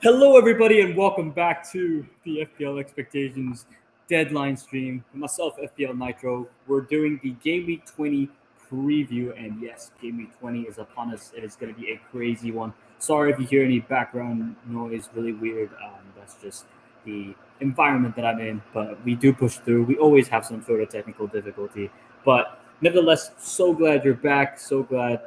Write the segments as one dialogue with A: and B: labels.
A: Hello, everybody, and welcome back to the FPL Expectations deadline stream. Myself, FPL Nitro. We're doing the Game Week 20 preview, and yes, Game Week 20 is upon us. It is going to be a crazy one. Sorry if you hear any background noise, really weird. That's just the environment that I'm in, but we do push through. We always have some sort of technical difficulty, but nevertheless, so glad you're back. So glad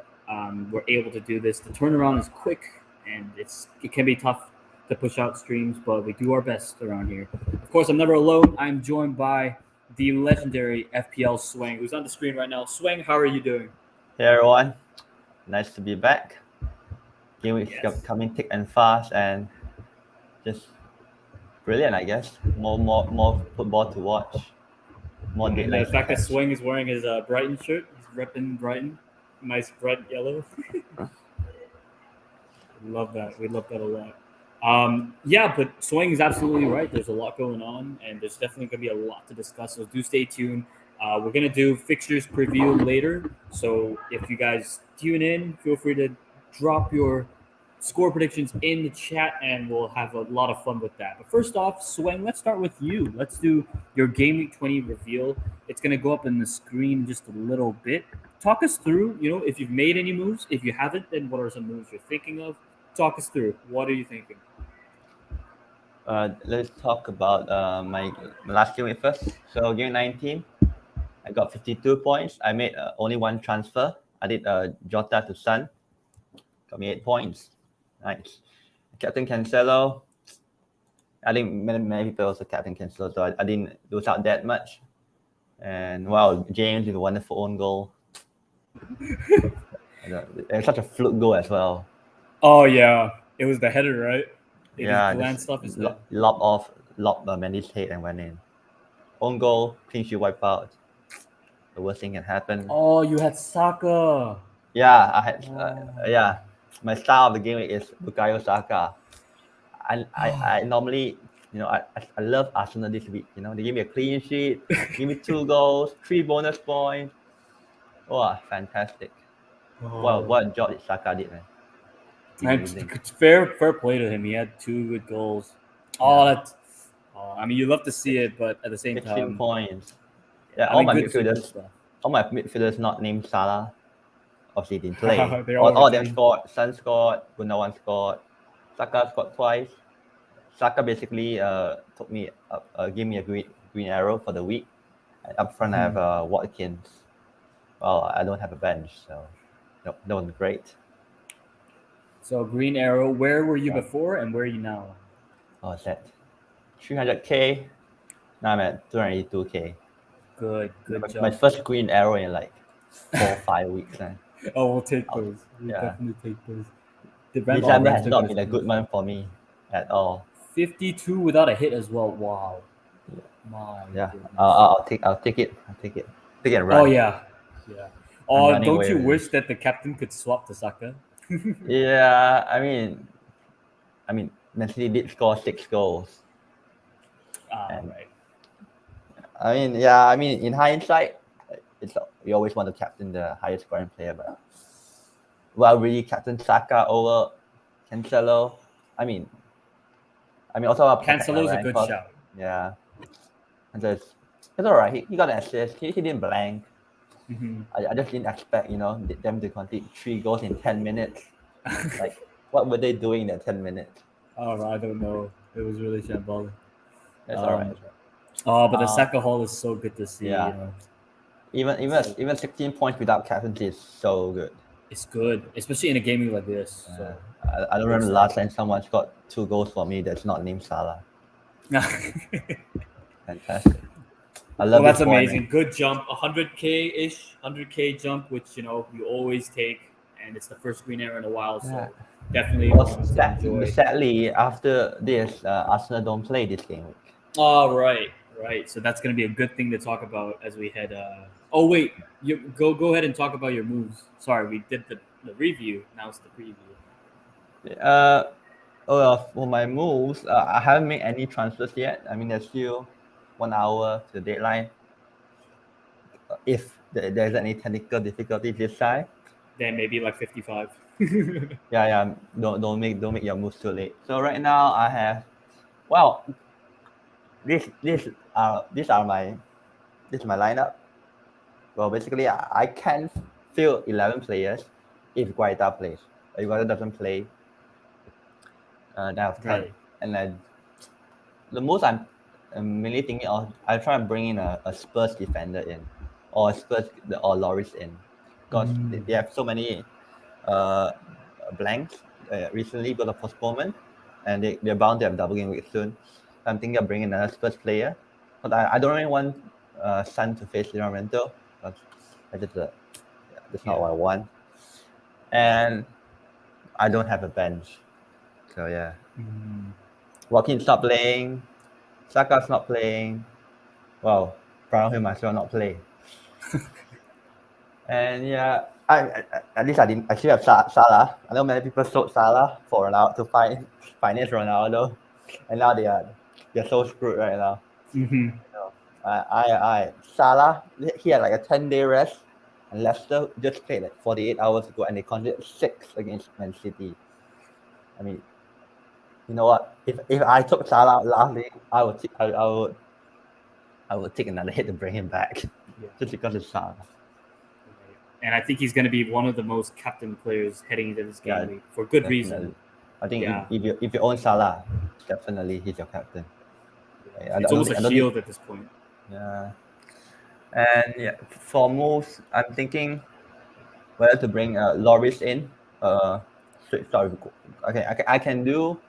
A: we're able to do this. The turnaround is quick, and it can be tough to push out streams, but we do our best around here. Of course, I'm never alone. I'm joined by the legendary FPL Swang, who's on the screen right now. Swang, how are you doing?
B: Hey everyone, nice to be back. Game week coming thick and fast, and just brilliant, I guess. More football to watch. More
A: And
B: deadlines.
A: the fact that Swang is wearing his Brighton shirt, he's repping Brighton, nice bright yellow. Love that. We love that a lot. But Swing is absolutely right. There's a lot going on, and there's definitely going to be a lot to discuss. So do stay tuned. We're going to do fixtures preview later. So if you guys tune in, feel free to drop your score predictions in the chat, and we'll have a lot of fun with that. But first off, Swing, let's start with you. Let's do your Game Week 20 reveal. It's going to go up in the screen in just a little bit. Talk us through, if you've made any moves. If you haven't, then what are some moves you're thinking of? Talk us through. What are you thinking?
B: Let's talk about my last game week first. So game 19, I got 52 points. I made only one transfer. I did Jota to Son. Got me 8 points. Nice. Captain Cancelo. I think many people also Captain Cancelo, so I didn't lose out that much. And wow, James with a wonderful own goal. It's such a fluke goal as well.
A: Oh yeah, it was the header, right? It
B: glanced off his head. Lobbed Mendy's head and went in. Own goal, clean sheet wipe out. The worst thing can happen.
A: Oh, you had Saka.
B: Yeah, I had. My style of the game is Bukayo Saka. I normally, I love Arsenal this week. They give me a clean sheet, give me 2 goals, 3 bonus points. Oh, fantastic! Well, what job Saka did, man.
A: Fair play to him. He had 2 good goals. Yeah. You love to see it, but at the same
B: 16
A: time,
B: points. Yeah, all my midfielders not named Salah. Obviously didn't play. all them scored. Son scored. Gundogan scored. Saka scored twice. Saka basically gave me a green arrow for the week. And up front I have Watkins. Well, I don't have a bench, so that was great.
A: So green arrow. Where were you before, and where are you now?
B: Oh, it's at 300k. Now I'm at 282k.
A: Good job.
B: My first green arrow in like 4 or 5 weeks.
A: Oh, we'll take those. We'll definitely take those.
B: December has not been a good month for me at all.
A: 52 without a hit as well. Wow.
B: I'll take it. Take it and run.
A: Oh yeah. Oh, don't you wish that the captain could swap to Saka?
B: Yeah, I mean, Man City did score 6 goals.
A: Right.
B: I mean, in hindsight, you always want to captain the highest scoring player, but really captain Saka over Cancelo. Also
A: Cancelo's a good shout.
B: Yeah, and it's all right. He got an assist. He didn't blank.
A: Mm-hmm.
B: I just didn't expect them to concede 3 goals in 10 minutes. Like, what were they doing in that 10 minutes?
A: Oh, I don't know. It was really shambolic.
B: That's all right.
A: Oh, but the Saka haul is so good to see.
B: Yeah. Even 16 points without captaincy is so good.
A: It's good, especially in a gaming like this. So.
B: I don't remember the last time someone got 2 goals for me that's not named Salah. Fantastic. I love
A: that's amazing. Man. Good jump, 100k jump, which you always take, and it's the first green arrow in a while, so definitely.
B: Sadly, after this, Arsenal don't play this game week.
A: Oh, right. So that's going to be a good thing to talk about as we head. Oh wait, you go ahead and talk about your moves. Sorry, we did the review. Now it's the preview.
B: For my moves, I haven't made any transfers yet. There's still 1 hour to the deadline. If there's any technical difficulties this side,
A: then maybe like 55.
B: Yeah. Don't make your moves too late. So right now I have, well, these are my this is my lineup. Well, basically I can field 11 players if Guaita plays. If Guaita doesn't play, then I have 10.
A: Right.
B: And then the most I'm mainly thinking of, I try and bring in a Spurs defender in, or or Loris in, because they have so many uh, blanks recently because of postponement, and they're bound to have double game week soon. So I'm thinking of bringing another Spurs player, but I don't really want Sun to face Livramento, because that's not what I want, and I don't have a bench, so yeah. Watkins not playing, Saka's not playing. Well, Brownhill might as well not play. And yeah, at least I didn't. I still have Salah. I know many people sold Salah for Ronaldo to finance Ronaldo, and now they're so screwed right now.
A: Mm-hmm.
B: You know, Salah, he had like a 10-day rest, and Leicester just played like 48 hours ago, and they conceded 6 against Man City. I mean, you know what? If I took Salah last week, I would take another hit to bring him back, just because it's Salah.
A: And I think he's going to be one of the most captain players heading into this game week for good reason.
B: I think if you own Salah, definitely he's your captain.
A: It's almost a shield at this point.
B: Yeah. And yeah, for moves, I'm thinking whether to bring Loris in. Sorry. Okay, I can do.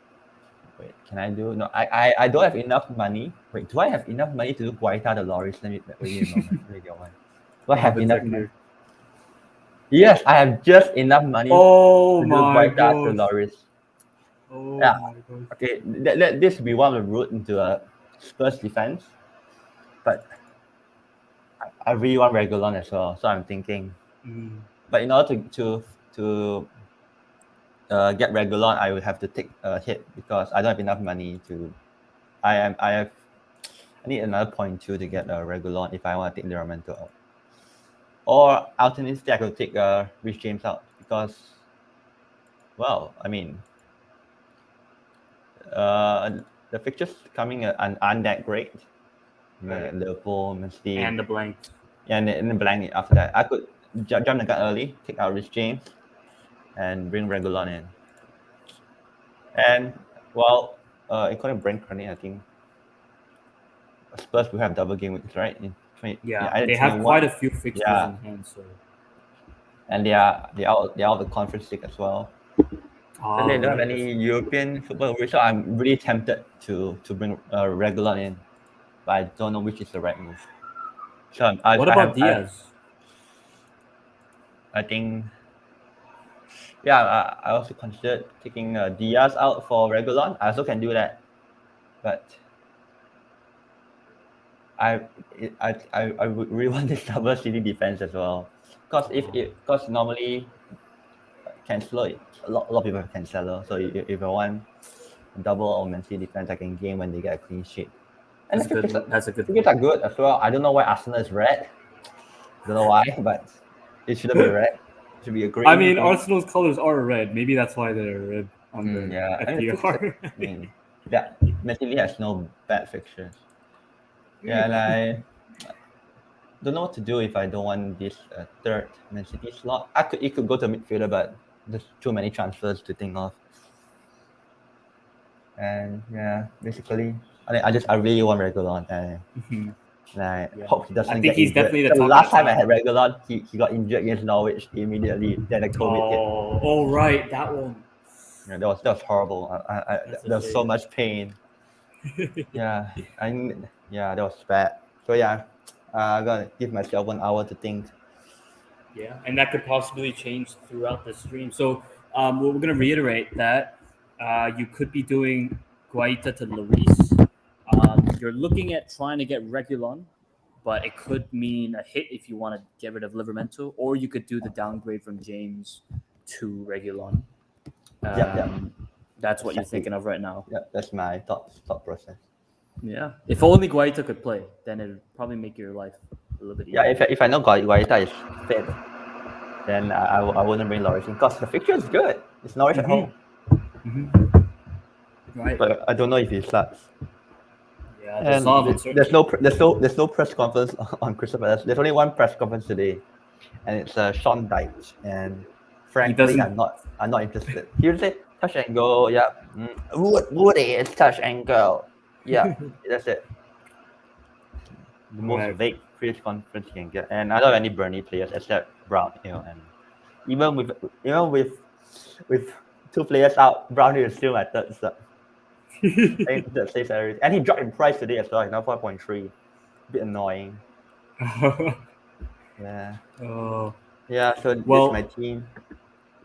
B: Wait, can I do? No, I don't have enough money. Wait, do I have enough money to do Guaita the Loris? Wait a moment. Do I have enough money? Yes, I have just enough money to do Guaita to Loris.
A: Oh
B: yeah.
A: My God.
B: Okay, let this be one of the route into a Spurs defense. But I really want Regulon as well, so I'm thinking. But in order to get Regulon, I will have to take a hit because I don't have enough money to. I need another 0.2 to get a Regulon if I want to take Livramento out. Or alternatively, I could take Rich James out because, well, I mean, the fixtures coming aren't that great. Liverpool, Man City,
A: and the blank.
B: Yeah, and the blank after that. I could jump the gun early, take out Rich James, and bring Regulon in. And well, according to Brent Crane, I think Spurs will have double game weeks, right?
A: They have quite a few fixtures in hand, so.
B: And they are out the Conference League as well. And they don't have any European football, so I'm really tempted to bring Regulon in, but I don't know which is the right move. So
A: what about Diaz?
B: I think, I also considered taking Diaz out for Regulon. I also can do that, but I would really want this double City defense as well, because normally Cancelo, a lot of people have Cancelo. So if I want double or Man City defense, I can gain when they get a clean sheet. And that's a good. Figures are good as well. I don't know why Arsenal is red. I don't know why, but it shouldn't be red. It should be a green.
A: I mean, Arsenal's colors are red. Maybe that's why they're red on the FPL.
B: Man City has no bad fixtures. Yeah, and I don't know what to do if I don't want this third Man City slot. It could go to midfielder, but there's too many transfers to think of. And basically, I really want Regulon, and I hope he doesn't.
A: I think he's definitely the
B: last time I had Regulon, he got injured against Norwich immediately. Then the COVID hit.
A: Oh right, that one.
B: Yeah, that was horrible. There was so much pain. That was bad. So I'm gonna give myself 1 hour to think.
A: Yeah, and that could possibly change throughout the stream. So we're going to reiterate that you could be doing Guaita to Lloris. You're looking at trying to get Regulon, but it could mean a hit if you want to get rid of Livramento, or you could do the downgrade from James to Regulon. That's what you're thinking of right now.
B: Yeah, that's my thought process.
A: Yeah, if only Guaita could play, then it would probably make your life a little bit easier.
B: Yeah, if I know Guaita is fit, then I wouldn't bring Norwich in because the fixture is good. It's Norwich at home.
A: Right.
B: But I don't know if he starts.
A: Yeah, there's a lot of uncertainty.
B: There's no press conference on Crystal Palace. There's only one press conference today, and it's Sean Dyche. And frankly, I'm not interested. He would say touch and go. Yeah, Woody, it's touch and go. Yeah, that's it. The most vague press conference you can get. And I don't have any Burnley players except Brownhill. And even with two players out, Brownhill is still my third sub. That says everything. And he dropped in price today as well. Now 4.3. A bit annoying. Yeah. Yeah. So this is my team.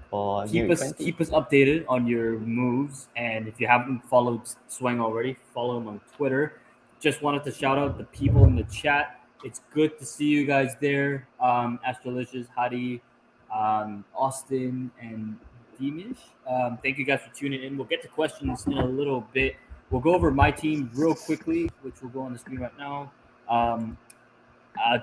B: For
A: keep us updated on your moves, and if you haven't followed Swang already, follow him on Twitter. Just wanted to shout out the people in the chat. It's good to see you guys there. Astrolicious, Hadi, Austin, and Demish. Thank you guys for tuning in. We'll get to questions in a little bit. We'll go over my team real quickly, which will go on the screen right now.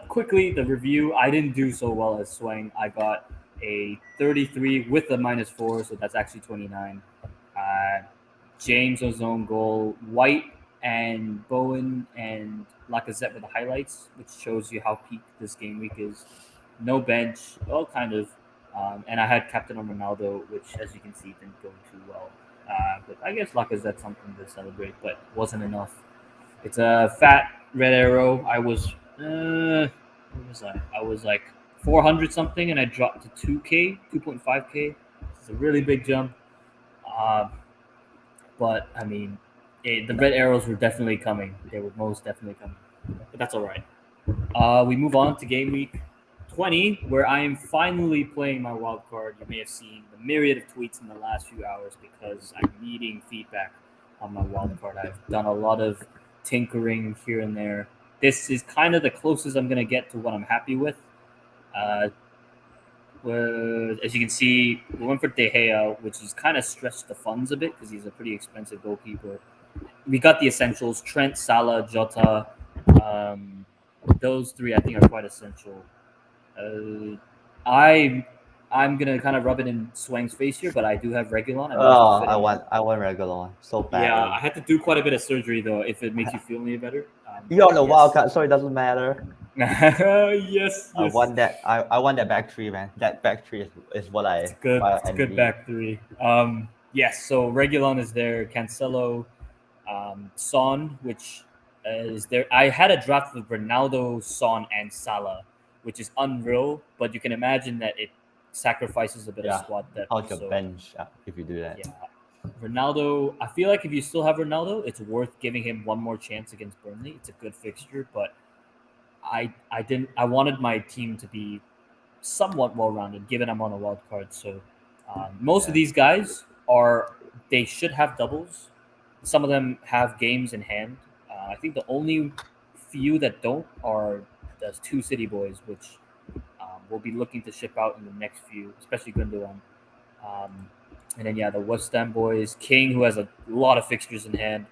A: Quickly, the review. I didn't do so well as Swang. I got a 33 with a -4, so that's actually 29. James on his own goal. White and Bowen and Lacazette with the highlights, which shows you how peak this game week is. No bench, well, kind of. And I had captain on Ronaldo, which, as you can see, didn't go too well. But I guess Lacazette's something to celebrate, but wasn't enough. It's a fat red arrow. I was, what was I? I was like 400 something, and I dropped to 2K, 2.5K. It's a really big jump. But I mean, the red arrows were definitely coming. They were most definitely coming. But that's all right. We move on to game week 20, where I am finally playing my wild card. You may have seen the myriad of tweets in the last few hours because I'm needing feedback on my wild card. I've done a lot of tinkering here and there. This is kind of the closest I'm going to get to what I'm happy with. As you can see, we went for De Gea, which has kind of stretched the funds a bit because he's a pretty expensive goalkeeper. We got the essentials: Trent, Salah, Jota. Those three I think are quite essential. I'm gonna kind of rub it in Swang's face here, but I do have Reguilon.
B: I want Reguilon so bad.
A: Yeah, I had to do quite a bit of surgery though. If it makes you feel any better.
B: You're on the wild card, so it doesn't matter.
A: yes.
B: I want that. I want that back three, man. That back three is what I.
A: It's good. It's a good back three. Yes. So Reguilon is there. Cancelo, Son, which is there. I had a draft with Ronaldo, Son, and Salah, which is unreal. But you can imagine that it sacrifices a bit of squad depth.
B: Out your bench if you do that.
A: Yeah. Ronaldo, I feel like if you still have Ronaldo, it's worth giving him one more chance against Burnley. It's a good fixture, but I wanted my team to be somewhat well-rounded, given I'm on a wild card. So most of these guys they should have doubles. Some of them have games in hand. I think the only few that don't are the two City boys, which we'll be looking to ship out in the next few, especially Gundogan. And then, the West Ham boys. King, who has a lot of fixtures in hand.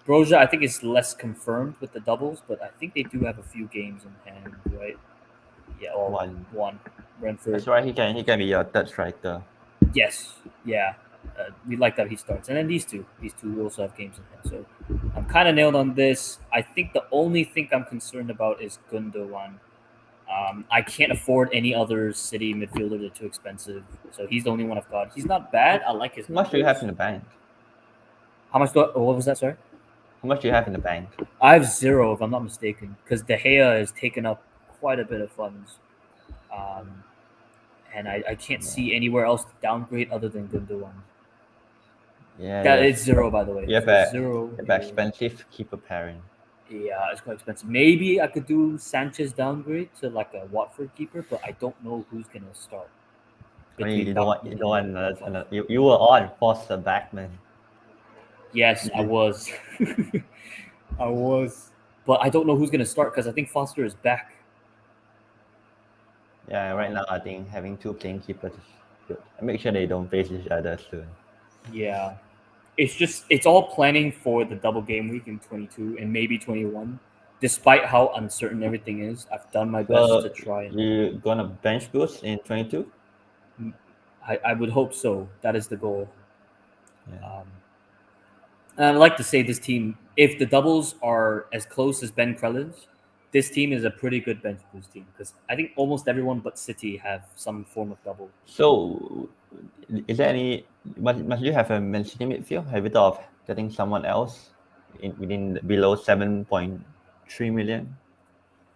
A: Broja, I think, is less confirmed with the doubles, but I think they do have a few games in hand, right? Yeah, or one. Brentford.
B: That's right. He can be your third striker.
A: Yes. Yeah. We like that he starts. And then these two will also have games in hand. So I'm kind of nailed on this. I think the only thing I'm concerned about is Gundogan. I can't afford any other City midfielder. They're too expensive. So he's the only one I've got. He's not bad. I like his.
B: How much do you have in the bank?
A: How much what was that, sorry?
B: How much do you have in the bank?
A: I have 0, if I'm not mistaken, because De Gea has taken up quite a bit of funds. And I can't see anywhere else to downgrade other than Gundogan.
B: Yeah.
A: That is 0, by the way.
B: You have 0. You have expensive keeper pairing.
A: Yeah, it's quite expensive. Maybe I could do Sanchez downgrade to like a Watford keeper, but I don't know who's gonna start.
B: I mean, you don't want. You were on Foster Backman.
A: Yes, I was. I was, but I don't know who's gonna start because I think Foster is back.
B: Yeah, right now I think having two playing keepers is good. Make sure they don't face each other soon.
A: Yeah. It's all planning for the double game week in 22 and maybe 21. despite how uncertain everything is, I've done my best to try. And
B: You gonna bench boost in 22?
A: I would hope so. That is the goal.
B: Yeah.
A: And I'd like to say this team, if the doubles are as close as Ben Crellin's, this team is a pretty good bench boost team because I think almost everyone but City have some form of double.
B: So, is there any? Must you have a Man City midfield? Have you thought of getting someone else within below 7.3 million?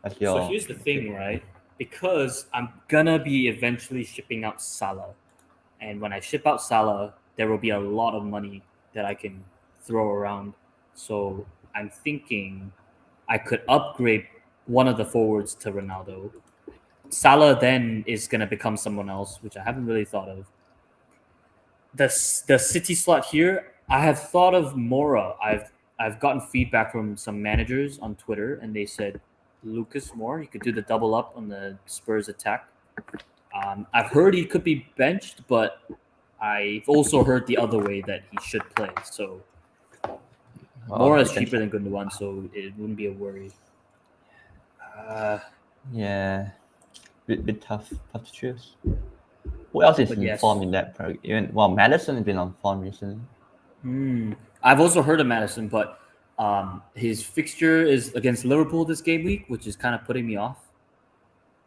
B: As
A: So
B: your
A: here's the thing, right? Because I'm gonna be eventually shipping out Salah, and when I ship out Salah, there will be a lot of money that I can throw around. So I'm thinking I could upgrade one of the forwards to Ronaldo. Salah then is gonna become someone else, which I haven't really thought of. The City slot here, I have thought of Mora. I've gotten feedback from some managers on Twitter, and they said Lucas Moura, you could do the double up on the Spurs attack. I've heard he could be benched, but I've also heard the other way that he should play. So Moura is cheaper than Gundogan, so it wouldn't be a worry.
B: Yeah, bit tough to choose. Who else is in form in that? Even Madison has been on form recently.
A: I've also heard of Madison, but his fixture is against Liverpool this game week, which is kind of putting me off.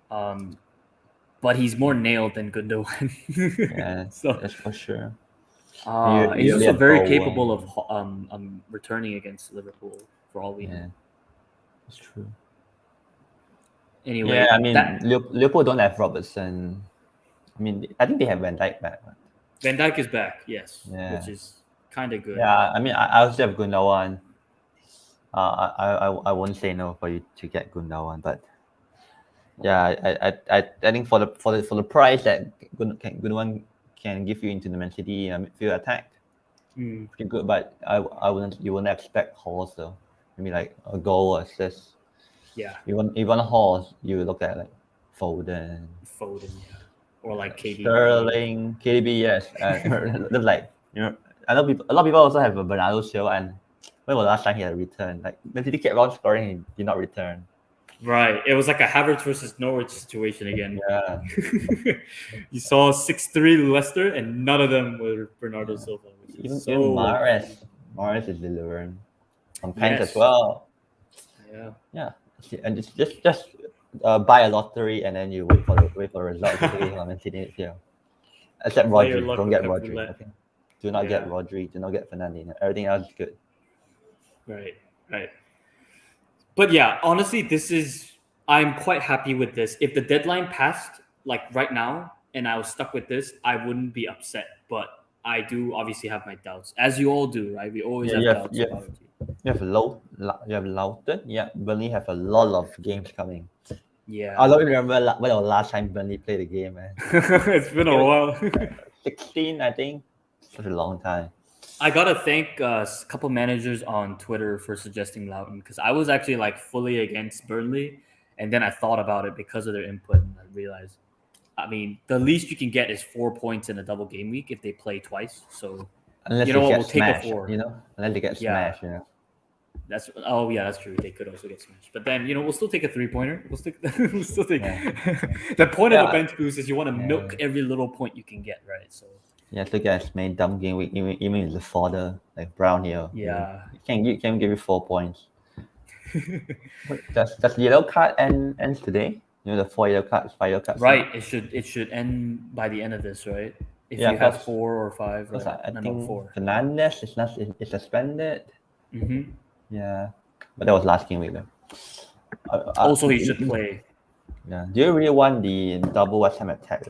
A: But he's more nailed than Gundogan.
B: Yeah,
A: so
B: that's for sure.
A: He's also very capable of returning against Liverpool, for all we know.
B: Yeah, it's true.
A: Anyway,
B: yeah, I mean, Liverpool don't have Robertson. I mean, I think they have Van Dijk back.
A: Van Dijk is back, yes,
B: yeah.
A: which is kind of good.
B: Yeah, I mean, I also have Gundogan. I won't say no for you to get Gundogan, but yeah, I think for the price that Gundogan can give you into the Man City midfield attack, pretty good. But you wouldn't expect hauls though. Maybe like a goal or assist.
A: Yeah.
B: Even hauls, you look at like Foden,
A: yeah. Or like KDB.
B: Sterling, KDB, yes. Like, you know, I know a lot of people also have a Bernardo Silva, and when was the last time he had a return? Like, Man City kept on scoring, he did not return.
A: Right. It was like a Havertz versus Norwich situation again.
B: Yeah.
A: You saw 6-3 Leicester, and none of them were Bernardo Silva.
B: Even Mahrez is delivering. Some pens as well.
A: Yeah.
B: Yeah. And it's just buy a lottery and then you wait for the result. Man City, yeah. Except Rodri, don't get Rodri. Okay. Do not get Rodri. Do not get Fernandinho. Everything else is good.
A: Right. But yeah, honestly, I'm quite happy with this. If the deadline passed like right now and I was stuck with this, I wouldn't be upset. But I do obviously have my doubts, as you all do, right? We always have doubts about it.
B: You have Loughton. Yeah, Burnley have a lot of games coming.
A: Yeah.
B: I don't remember when the last time Burnley played a game, man.
A: It's been a while.
B: 16, I think. Such a long time.
A: I gotta thank a couple managers on Twitter for suggesting Loughton, because I was actually like fully against Burnley, and then I thought about it because of their input, and I realized, I mean, the least you can get is 4 points in a double game week if they play twice. So
B: unless we'll take a 4. Unless they get smashed,
A: That's true. They could also get smashed, but then we'll still take a 3-pointer. We'll still take. The point of the bench boost is you want to milk every little point you can get, right? So
B: you have to get as many dumb game week, even if the fodder like Brown here.
A: Yeah,
B: you can give you 4 points. Does the yellow card ends today? The 4 yellow cards, 5 yellow cards.
A: Right. It should end by the end of this, right? If you have 4 or 5, right?
B: I think 4. Fernandez is suspended.
A: Mm-hmm.
B: Yeah, but that was last game week.
A: Also, he should play.
B: Yeah. Do you really want the double West Ham attack?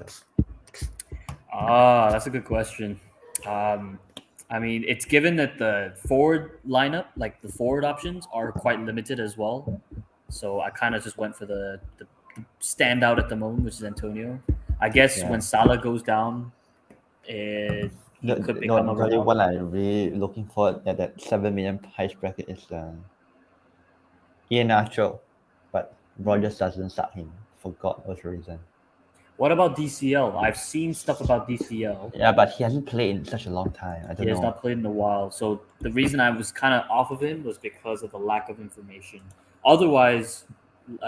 A: That's a good question. I mean, it's given that the forward lineup, like the forward options, are quite limited as well. So I kind of just went for the standout at the moment, which is Antonio. I guess when Salah goes down, it could become a
B: really what I'm really looking for at that 7 million price bracket is Ian Nacho, but Rogers doesn't start him. Forgot what's the reason.
A: What about DCL? I've seen stuff about DCL.
B: Yeah, but he hasn't played in such a long time.
A: He has not played in a while. So the reason I was kind of off of him was because of the lack of information. Otherwise,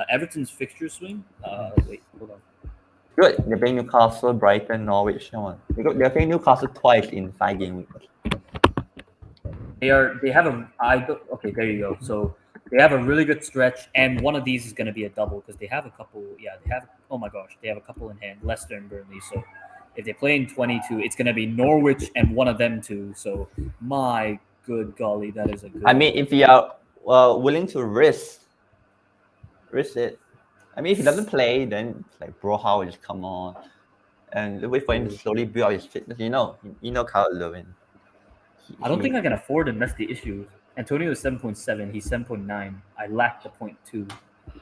A: Everton's fixture swing. Wait, hold on.
B: Good. They're playing Newcastle, Brighton, Norwich. Come on. They're playing Newcastle twice in 5 game weeks.
A: They have a. Okay, there you go. So they have a really good stretch, and one of these is going to be a double because they have a couple. Yeah, they have. Oh my gosh, they have a couple in hand. Leicester and Burnley. So if they play in 22, it's going to be Norwich and one of them two. So my good golly, that is a good.
B: I mean, if you are willing to risk it. I mean, if he doesn't play, then it's like bro, how will just come on and wait for him to slowly build up his fitness. You know Carl Lewin.
A: I don't think I can afford him. That's the issue. Antonio is 7.7. He's 7.9. I lack the 0.2.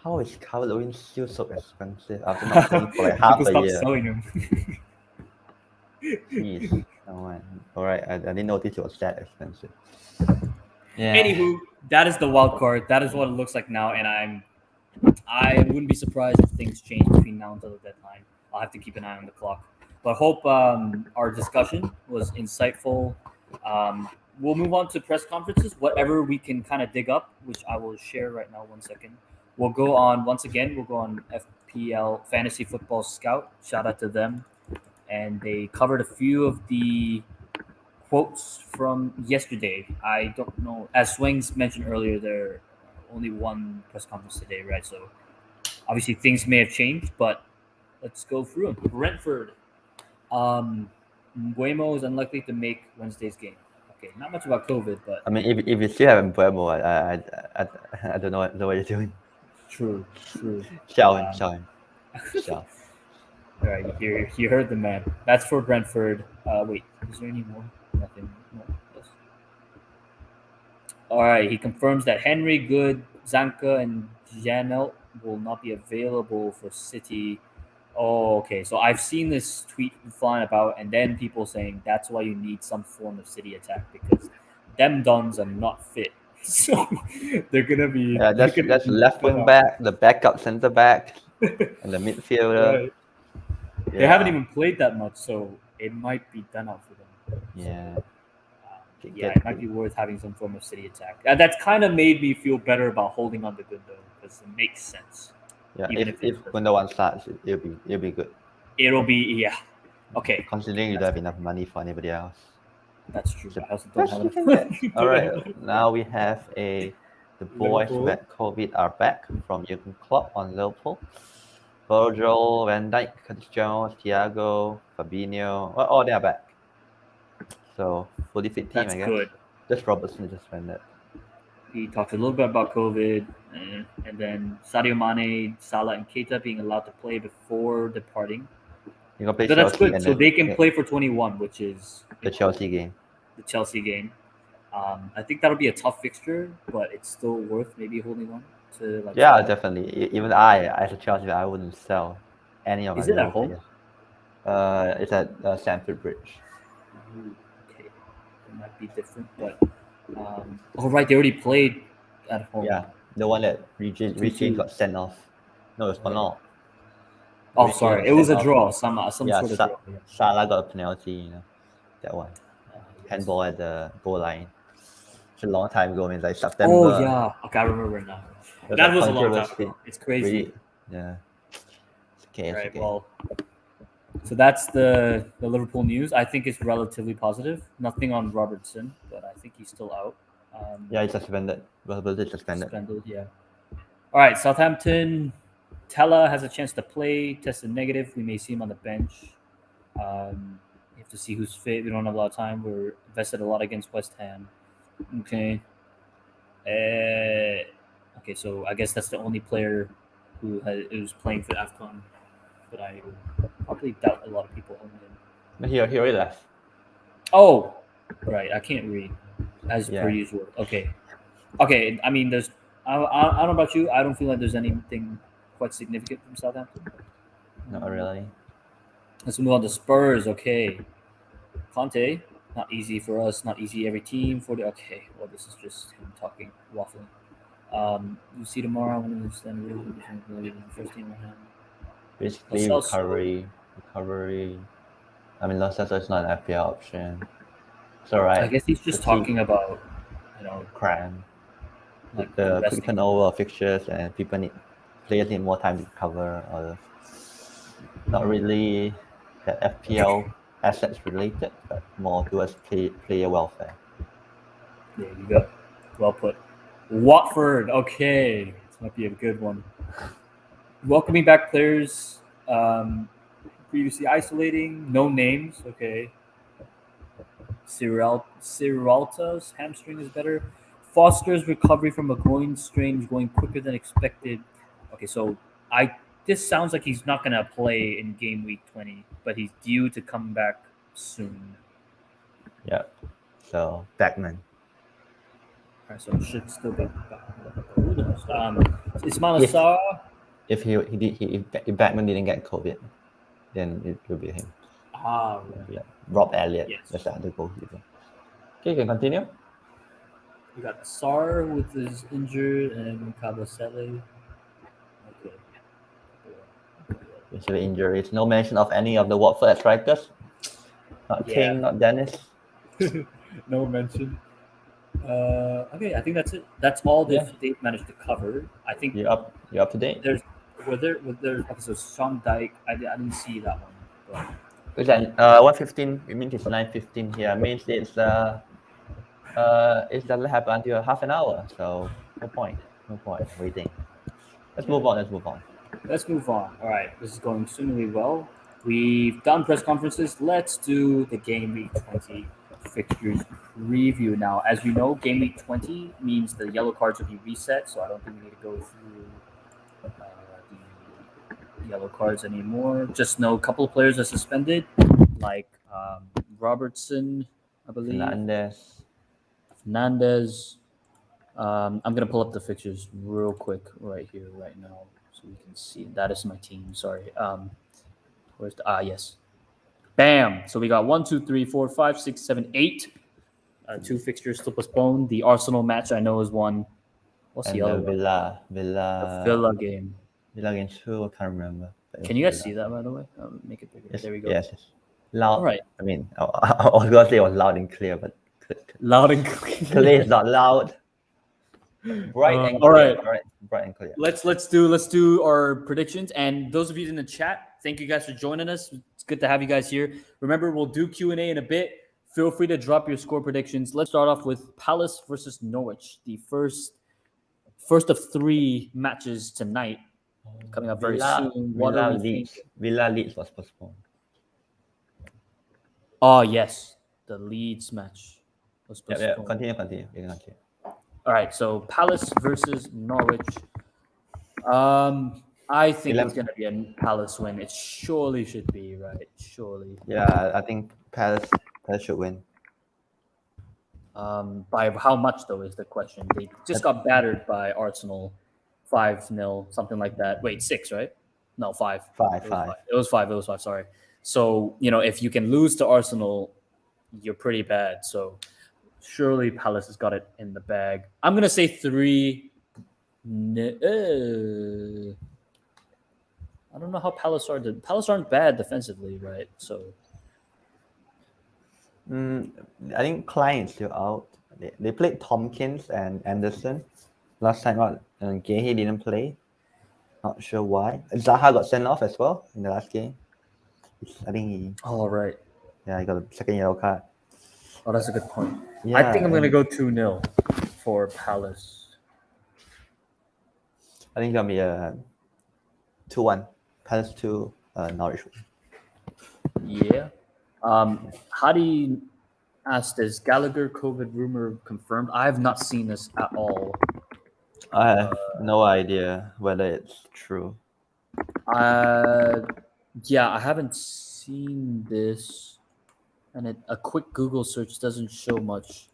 B: How is Carl Lewin still so expensive after not playing for like half
A: People
B: a year?
A: stop selling him.
B: Jeez. Oh man. All right. I didn't notice it was that expensive. Yeah.
A: Anywho, that is the wild card. That is what it looks like now, and I wouldn't be surprised if things change between now until the deadline. I'll have to keep an eye on the clock. But hope our discussion was insightful. We'll move on to press conferences, whatever we can kind of dig up, which I will share right now. 1 second. We'll go on FPL Fantasy Football Scout. Shout out to them. And they covered a few of the quotes from yesterday. I don't know. As Swings mentioned earlier, there only one press conference today, right? So obviously things may have changed, but let's go through them. Brentford. Mbeumo is unlikely to make Wednesday's game. Okay, not much about COVID, but
B: I mean, if you still have Mbeumo, I don't know what you're doing.
A: True.
B: Show him.
A: All right, you heard the man. That's for Brentford. Wait, is there any more? Nothing. No. Yes. All right, he confirms that Henry, Good, Zanka, and Janelt will not be available for City. Oh, okay. So I've seen this tweet flying about, and then people saying that's why you need some form of City attack because them Dons are not fit. So they're gonna be.
B: Yeah, that's left wing back, the backup centre back, and the midfielder.
A: Right. Yeah. They haven't even played that much, so it might be done out for them.
B: Yeah.
A: It might be worth having some form of City attack. That's kind of made me feel better about holding on to Gundo because it makes sense.
B: Yeah, if Gundogan starts, it'll be good.
A: It'll be okay.
B: Considering you don't have enough money for anybody else.
A: That's true. I also don't have enough money.
B: All right, now we have the boys who had COVID are back from Jurgen Klopp on Liverpool. Virgil, Van Dijk, Curtis Jones, Thiago, Fabinho, all they are back. So fully fit team, I guess. Good. Just Robertson just suspended.
A: He talked a little bit about COVID, and then Sadio Mane, Salah, and Keita being allowed to play before departing.
B: So
A: that's good. So they can play for 21, which is
B: the Chelsea game.
A: The Chelsea game. I think that'll be a tough fixture, but it's still worth maybe holding on to.
B: Yeah, definitely. Even as a Chelsea, I wouldn't sell any of.
A: Is it at home?
B: It's at Stamford Bridge.
A: Okay, it might be different, but. Right, they already played at home.
B: Yeah, the one that Richie got sent off. No, it's not.
A: Oh, sorry, it was a draw. Some sort of draw.
B: Salah got a penalty. That one. Handball at the goal line. It's a long time ago. It's like September.
A: Oh yeah, okay, I remember now. That was a long time ago. It's crazy.
B: Really? Yeah. It's okay.
A: Right. Okay. Well. So that's the Liverpool news. I think it's relatively positive. Nothing on Robertson, but I think he's still out.
B: He's suspended. Robertson suspended.
A: Yeah. All right, Southampton. Tella has a chance to play. Tested negative. We may see him on the bench. You have to see who's fit. We don't have a lot of time. We're invested a lot against West Ham. Okay. Okay, so I guess that's the only player who's playing for AFCON. But I probably doubt a lot of people own him.
B: He already left.
A: Oh, right. I can't read as per usual. Okay. I mean, there's. I don't know about you. I don't feel like there's anything quite significant from Southampton.
B: Not really.
A: Let's move on to Spurs. Okay. Conte, not easy for us. Not easy every team. Okay. Well, this is just him talking, waffling. You see tomorrow. I'm going to stand the first team right now.
B: Basically, recovery. I mean, Lo Celso is not an FPL option. It's all right.
A: I guess he's just talking about,
B: cram.
A: like
B: The quick
A: investing.
B: turnover of fixtures and players need more time to recover, or not really that FPL assets related, but more towards player welfare.
A: There you go. Well put. Watford. Okay, this might be a good one. Welcoming back players. Previously isolating. No names. Okay. Ciralta's hamstring is better. Foster's recovery from a groin strain is going quicker than expected. Okay, so this sounds like he's not gonna play in game week 20, but he's due to come back soon.
B: Yeah. So Backman.
A: Alright, so it should still be back. Who knows? Ismail Assar.
B: If Backman didn't get COVID, then it will be him.
A: Right.
B: Yeah. Rob Elliott.
A: Yes.
B: That's the other goalkeeper. Okay, you can continue.
A: We got Sar with his injured and Cabasele. Okay.
B: Injury injuries. No mention of any of the Watford strikers. Not King, not Dennis.
A: No mention. Okay, I think that's it. That's all they've managed to cover. I think
B: you're up to date.
A: There's okay, so Sean Dyke. I didn't see that one. But...
B: It's at 1:15. It means it's 9:15 here. It means it doesn't happen until half an hour. So no point waiting. Let's move on.
A: All right, this is going extremely well. We've done press conferences. Let's do the game week 20 fixtures preview now. As we know, game week 20 means the yellow cards will be reset, so I don't think we need to go through the yellow cards anymore. Just know a couple of players are suspended, like Robertson, I believe. Fernandez. I'm gonna pull up the fixtures real quick right here, right now, so we can see. That is my team. Sorry. Where's the yes. Bam. So we got 1, 2, 3, 4, 5, 6, 7, 8. 2 fixtures still postponed. The Arsenal match I know is one. What's the other one?
B: The
A: Villa game.
B: Villa game 2. I can't remember.
A: Can you guys see that, by the way? I'll make it bigger.
B: Yes,
A: there we go.
B: Yes. Loud.
A: All right.
B: I mean, I was gonna say it was loud and clear, but
A: loud and clear.
B: Clear is not loud. Bright and clear.
A: All right.
B: Bright and clear.
A: Let's do our predictions. And those of you in the chat, thank you guys for joining us. It's good to have you guys here. Remember, we'll do Q&A in a bit. Feel free to drop your score predictions. Let's start off with Palace versus Norwich, the first of 3 matches tonight, coming up very soon.
B: Villa Leeds was postponed.
A: Oh yes, the Leeds match was postponed.
B: Yeah. Continue.
A: All right, so Palace versus Norwich. I think it's going to be a Palace win. It surely should be, right? Surely.
B: Yeah, I think Palace should win.
A: By how much, though, is the question. They just got battered by Arsenal 5-0, something like that. Wait, 6, right? No, 5.
B: 5.
A: It was 5, sorry. So, if you can lose to Arsenal, you're pretty bad. So, surely Palace has got it in the bag. I'm going to say 3. I don't know how Palace are. Palace aren't bad defensively, right? So,
B: I think Klein is still out. They played Tompkins and Anderson last time out. Gay didn't play. Not sure why. Zaha got sent off as well in the last game. I think he.
A: Oh right.
B: Yeah, he got a second yellow card.
A: Oh, that's a good point.
B: Yeah,
A: I think I'm gonna go 2-0 for Palace.
B: I think it's gonna be a 2-1. Palace 2, Norwich.
A: Yeah. Hadi asked, is Gallagher COVID rumor confirmed? I have not seen this at all.
B: I have no idea whether it's true.
A: Yeah, I haven't seen this, and a quick Google search doesn't show much.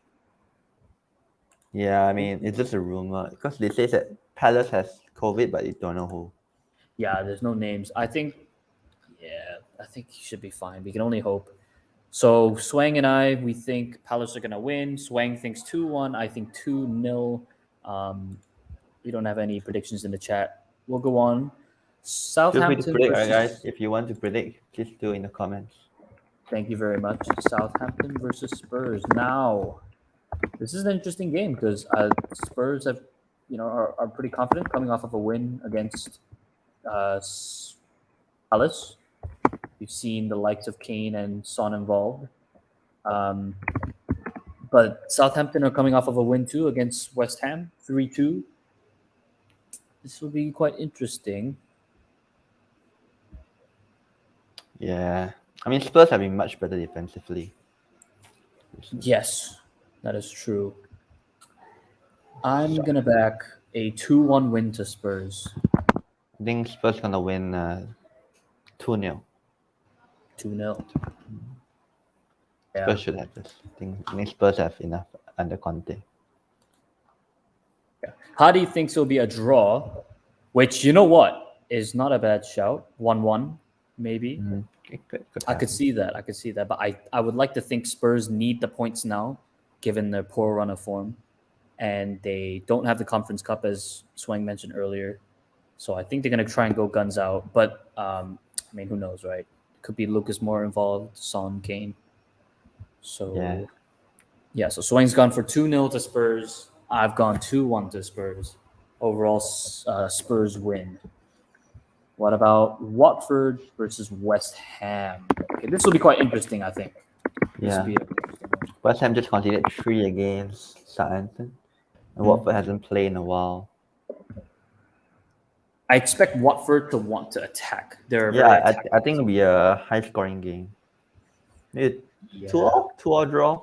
B: Yeah, I mean, it's just a rumor because they say that Palace has COVID, but they don't know who.
A: Yeah, there's no names. I think he should be fine. We can only hope. So Swang and I, we think Palace are gonna win. Swang thinks 2-1. I think 2-0. We don't have any predictions in the chat. We'll go on. Southampton.
B: Feel free to predict, guys. If you want to predict, please do in the comments.
A: Thank you very much. Southampton versus Spurs. Now, this is an interesting game because Spurs have are pretty confident coming off of a win against Palace. We've seen the likes of Kane and Son involved. But Southampton are coming off of a win too against West Ham, 3-2. This will be quite interesting.
B: Yeah. I mean, Spurs have been much better defensively.
A: Yes, that is true. I'm going to back a 2-1 win to Spurs.
B: I think Spurs going to win 2-0.
A: 2-0. Yeah.
B: Spurs should have this. I think Spurs have enough under Conte.
A: Yeah. Hadi thinks it'll be a draw, which, you know what, is not a bad shout. 1-1, maybe.
B: Mm-hmm.
A: I could see that. But I would like to think Spurs need the points now, given their poor run of form. And they don't have the Conference Cup, as Swang mentioned earlier. So I think they're going to try and go guns out. But, I mean, who knows, right? Could be Lucas Moura involved, Son, Kane. So, yeah, so Swang's gone for 2-0 to Spurs. I've gone 2-1 to Spurs. Overall, Spurs win. What about Watford versus West Ham? Okay, this will be quite interesting, I think.
B: Yeah. West Ham just conceded 3 against Southampton. And Watford hasn't played in a while.
A: I expect Watford to want to attack.
B: I think it'll be a high-scoring game. Maybe 2-2 draw.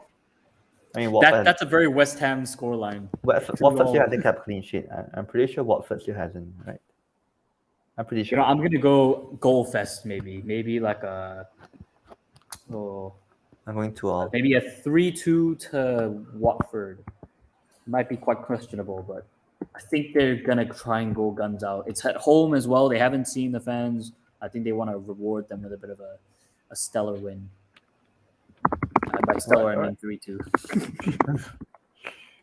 B: I mean,
A: that's a very West Ham scoreline.
B: Watford still hasn't kept clean sheet. I'm pretty sure Watford still hasn't, right? I'm pretty sure.
A: I'm gonna go goal fest maybe like a.
B: I'm going 2-2.
A: Maybe a 3-2 to Watford. Might be quite questionable, but I think they're gonna try and go guns out. It's at home as well. They haven't seen the fans. I think they want to reward them with a bit of a stellar win. By stellar, I mean 3-2.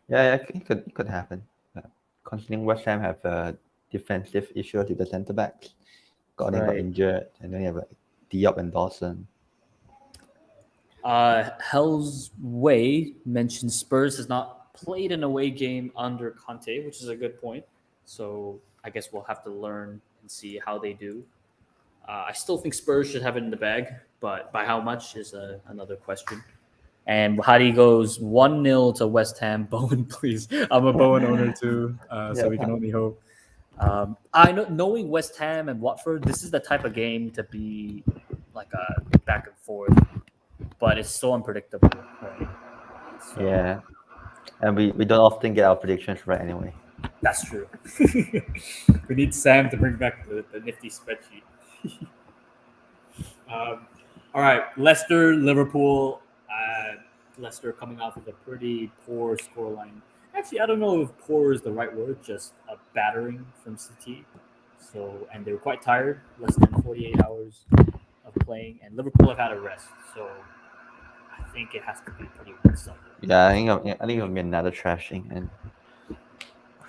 B: Yeah, it could happen. Considering West Ham have a defensive issue with the centre backs. Gordon got injured, and then you have Diop and Dawson.
A: Hell's Way mentioned Spurs has not played an away game under Conte, which is a good point. So I guess we'll have to learn and see how they do. I still think Spurs should have it in the bag, but by how much is another question. And Hadi goes 1-0 to West Ham. Bowen, please. I'm a Bowen owner too, so we can only hope. I know, knowing West Ham and Watford, this is the type of game to be like a back and forth, but it's so unpredictable. Right? So,
B: yeah, and we don't often get our predictions right anyway.
A: That's true. We need Sam to bring back the nifty spreadsheet. All right, Leicester, Liverpool. Leicester coming off of a pretty poor scoreline. Actually, I don't know if poor is the right word, just a battering from City. So, and they were quite tired, less than 48 hours of playing, and Liverpool have had a rest. So, I think it has to be pretty one-sided.
B: Yeah, I think it'll be another trashing, and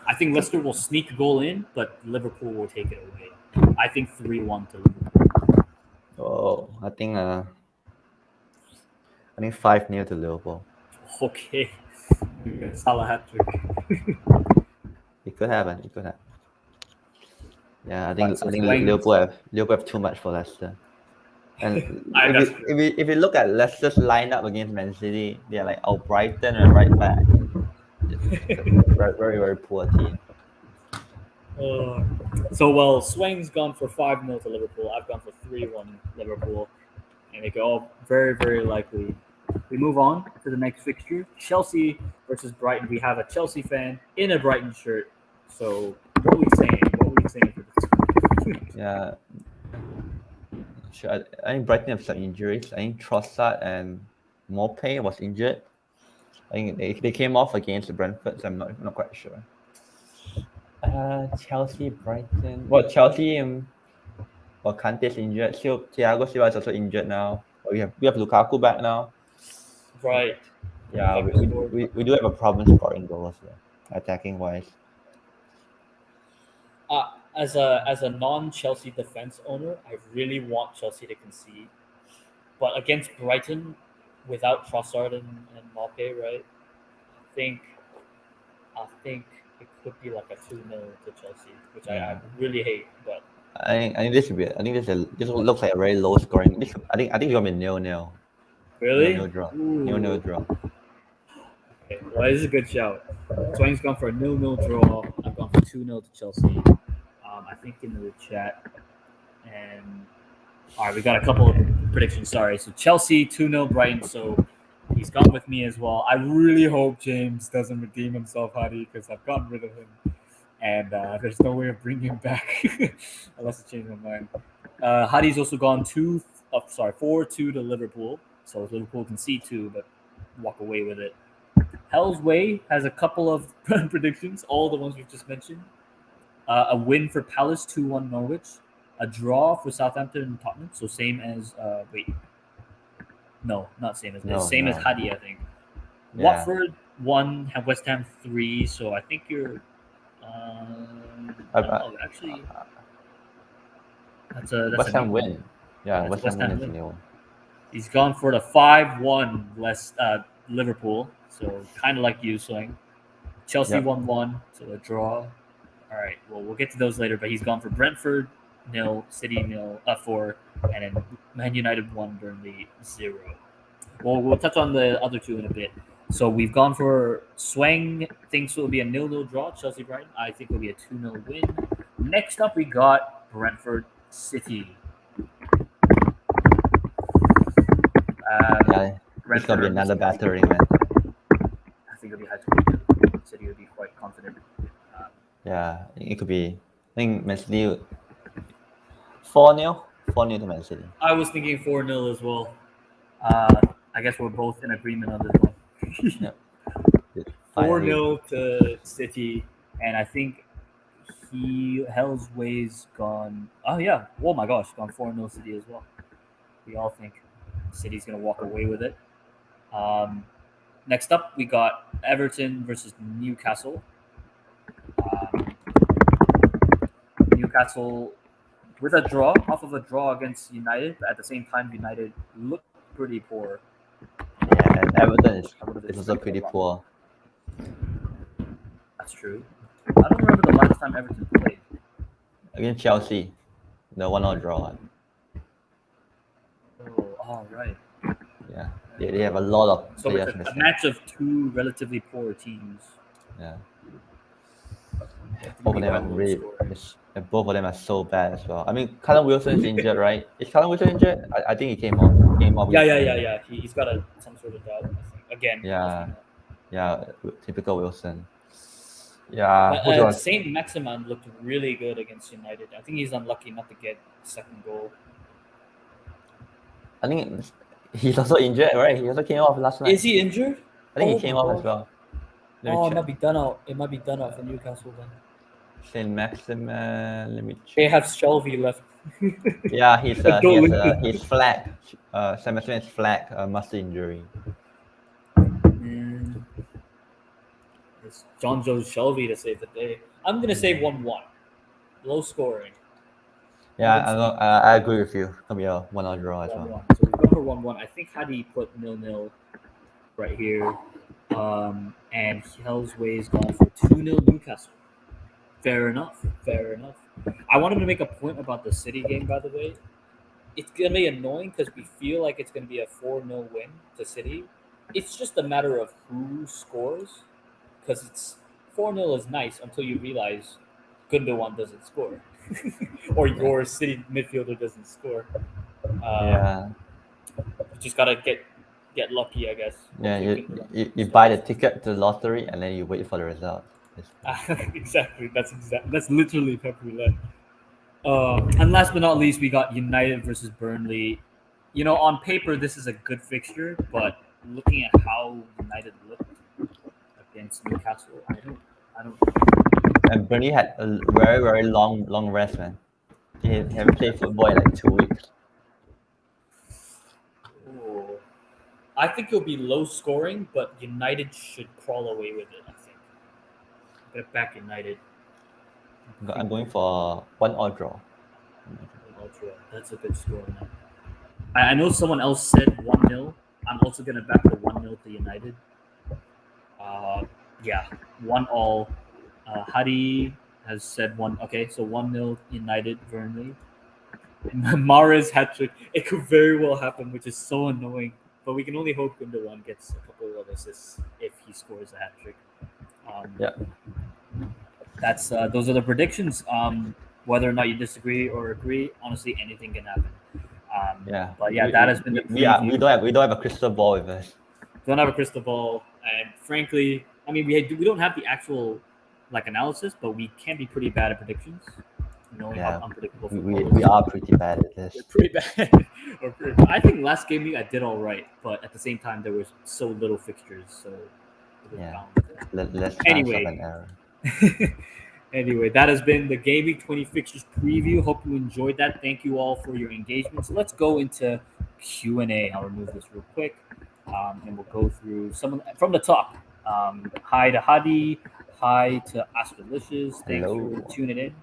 A: I think Leicester will sneak a goal in, but Liverpool will take it away. I think 3-1 to Liverpool.
B: Oh, I think 5-0 to Liverpool.
A: Okay. Salah hat-trick.
B: It could happen. Yeah, I think Liverpool have too much for Leicester. And if you look at Leicester's lineup against Man City, they're like Brighton and right back. Very, very poor team.
A: So Swang's gone for 5-0 to Liverpool. I've gone for 3-1 Liverpool, and they go all very, very likely. We move on to the next fixture: Chelsea versus Brighton. We have a Chelsea fan in a Brighton shirt. So what are we saying for this?
B: Yeah. Sure. I think Brighton have some injuries. I think Trossard and Maupay was injured. I think they came off against Brentford, so I'm not quite sure. Chelsea, Brighton. Well, Chelsea Kante's injured. Thiago Silva is also injured now. We have Lukaku back now.
A: Right.
B: Yeah, we do have a problem scoring goals, attacking wise.
A: As a non-Chelsea defense owner, I really want Chelsea to concede, but against Brighton, without Trossard and Maupay, right? I think it could be like a 2-0 to Chelsea, which I really hate. But
B: I think this should be. I think this looks like a very low scoring. I think it's gonna be 0-0.
A: really,
B: 0-0 draw.
A: Ooh.
B: 0-0 draw.
A: Okay, well, this is a good shout. Swang's gone for a 0-0 draw. I've gone for 2-0 to Chelsea. I think into the chat. And all right, we got a couple of predictions. Sorry. So Chelsea 2-0 Brighton. So he's gone with me as well. I really hope James doesn't redeem himself, Hadi, because I've gotten rid of him. And there's no way of bringing him back unless I change my mind. Hadi's also gone 4-2 to Liverpool. So Liverpool can see 2, but walk away with it. Hell's Way has a couple of predictions, all the ones we've just mentioned. A win for Palace, 2-1 Norwich. A draw for Southampton and Tottenham. So same as no, not same as this. Same as Hadi, I think. Yeah. Watford 1, West Ham 3. So I think you're. Actually, that's
B: West Ham win. Yeah,
A: West
B: Ham win.
A: He's gone for the 5-1 less Liverpool. So kind of like you, Swing. Chelsea 1-1, so a draw. All right, well, we'll get to those later, but he's gone for Brentford 0, City 4, and then Man United 1, Burnley 0. Well, we'll touch on the other two in a bit. So we've gone for Swang thinks it will be a 0-0 draw, Chelsea Brighton. I think it will be a 2-0 win. Next up, we got Brentford City.
B: It's going to be another battery, man.
A: I think it'll be high scoring. City will be quite confident.
B: It could be. I think Man City 4-0 to Man City.
A: I was thinking 4-0 as well. I guess we're both in agreement on this one. 4-0 to City, and I think Hell's Way's gone. Oh yeah! Oh my gosh, gone 4-0 City as well. We all think City's gonna walk away with it. Next up, we got Everton versus Newcastle. Newcastle with a draw, off of a draw against United, but at the same time, United looked pretty poor.
B: Yeah, and Everton is also pretty poor.
A: That's true. I don't remember the last time Everton played.
B: Against Chelsea, the 1-0 draw.
A: Oh, right.
B: Yeah, they have a lot of players.
A: So it's a match of two relatively poor teams.
B: Yeah. Both of them are so bad as well. I mean, Callum Wilson is injured, right? Is Callum Wilson injured? I think he came off.
A: Yeah. He's got some sort of doubt, I think. Again.
B: Yeah. Typical Wilson. Yeah.
A: But, Saint Maximin looked really good against United. I think he's unlucky not to get the second goal.
B: I think he's also injured, right? He also came off last night.
A: Is he injured?
B: I think he came off as well.
A: It might be done out. It might be done out for Newcastle then.
B: Saint Maximin, let me check.
A: They have Shelvey left.
B: Yeah, he's flag. Saint Maximin is flag, muscle injury.
A: It's John Joe's Shelvey to save the day. I'm gonna say 1-1, low scoring.
B: Yeah, I agree with you. Come here, 1-0 draw as well.
A: So we go for 1-1. I think Hadi put 0-0 right here, and Hell's Way's gone for 2-0 Newcastle. Fair enough. I wanted to make a point about the City game, by the way. It's going to be annoying because we feel like it's going to be a 4-0 win to City. It's just a matter of who scores, because it's 4-0 is nice until you realize Gundogan doesn't score or your City midfielder doesn't score. You just got to get lucky, I guess.
B: Yeah, you buy the ticket to the lottery and then you wait for the result.
A: Exactly. That's literally Pep Roulette. And last but not least, we got United versus Burnley. You know, on paper, this is a good fixture, but looking at how United looked against Newcastle, I don't.
B: And Burnley had a very, very long rest, man. They haven't played football in like 2 weeks.
A: Oh. I think it'll be low scoring, but United should crawl away with it, I think. Get back United.
B: I'm going for 1-0 draw.
A: That's a good score, man. I know someone else said 1-0. I'm also going to back the 1-0 to United. 1-1. Hadi has said one. Okay, so 1-0 United Burnley. Mahrez hat trick. It could very well happen, which is so annoying. But we can only hope Gundogan gets a couple of assists if he scores a hat trick.
B: Yeah.
A: That's those are the predictions. Whether or not you disagree or agree, honestly, anything can happen. But yeah, that has been the preview.
B: We don't have a crystal ball with us.
A: Don't have a crystal ball, and frankly, I mean, we don't have the actual like analysis, but we can be pretty bad at predictions. Knowing how unpredictable
B: we are pretty bad at this.
A: We're pretty bad. I think last game week I did all right, but at the same time there was so little fixtures, so
B: less
A: anyway.
B: chance of an error.
A: Anyway, that has been the Game Week 20 fixtures preview. Hope you enjoyed that. Thank you all for your engagement. So let's go into Q&A. I'll remove this real quick, and we'll go through some from the top. Hi to Hadi. Hi to Astralicious. Thanks for tuning in.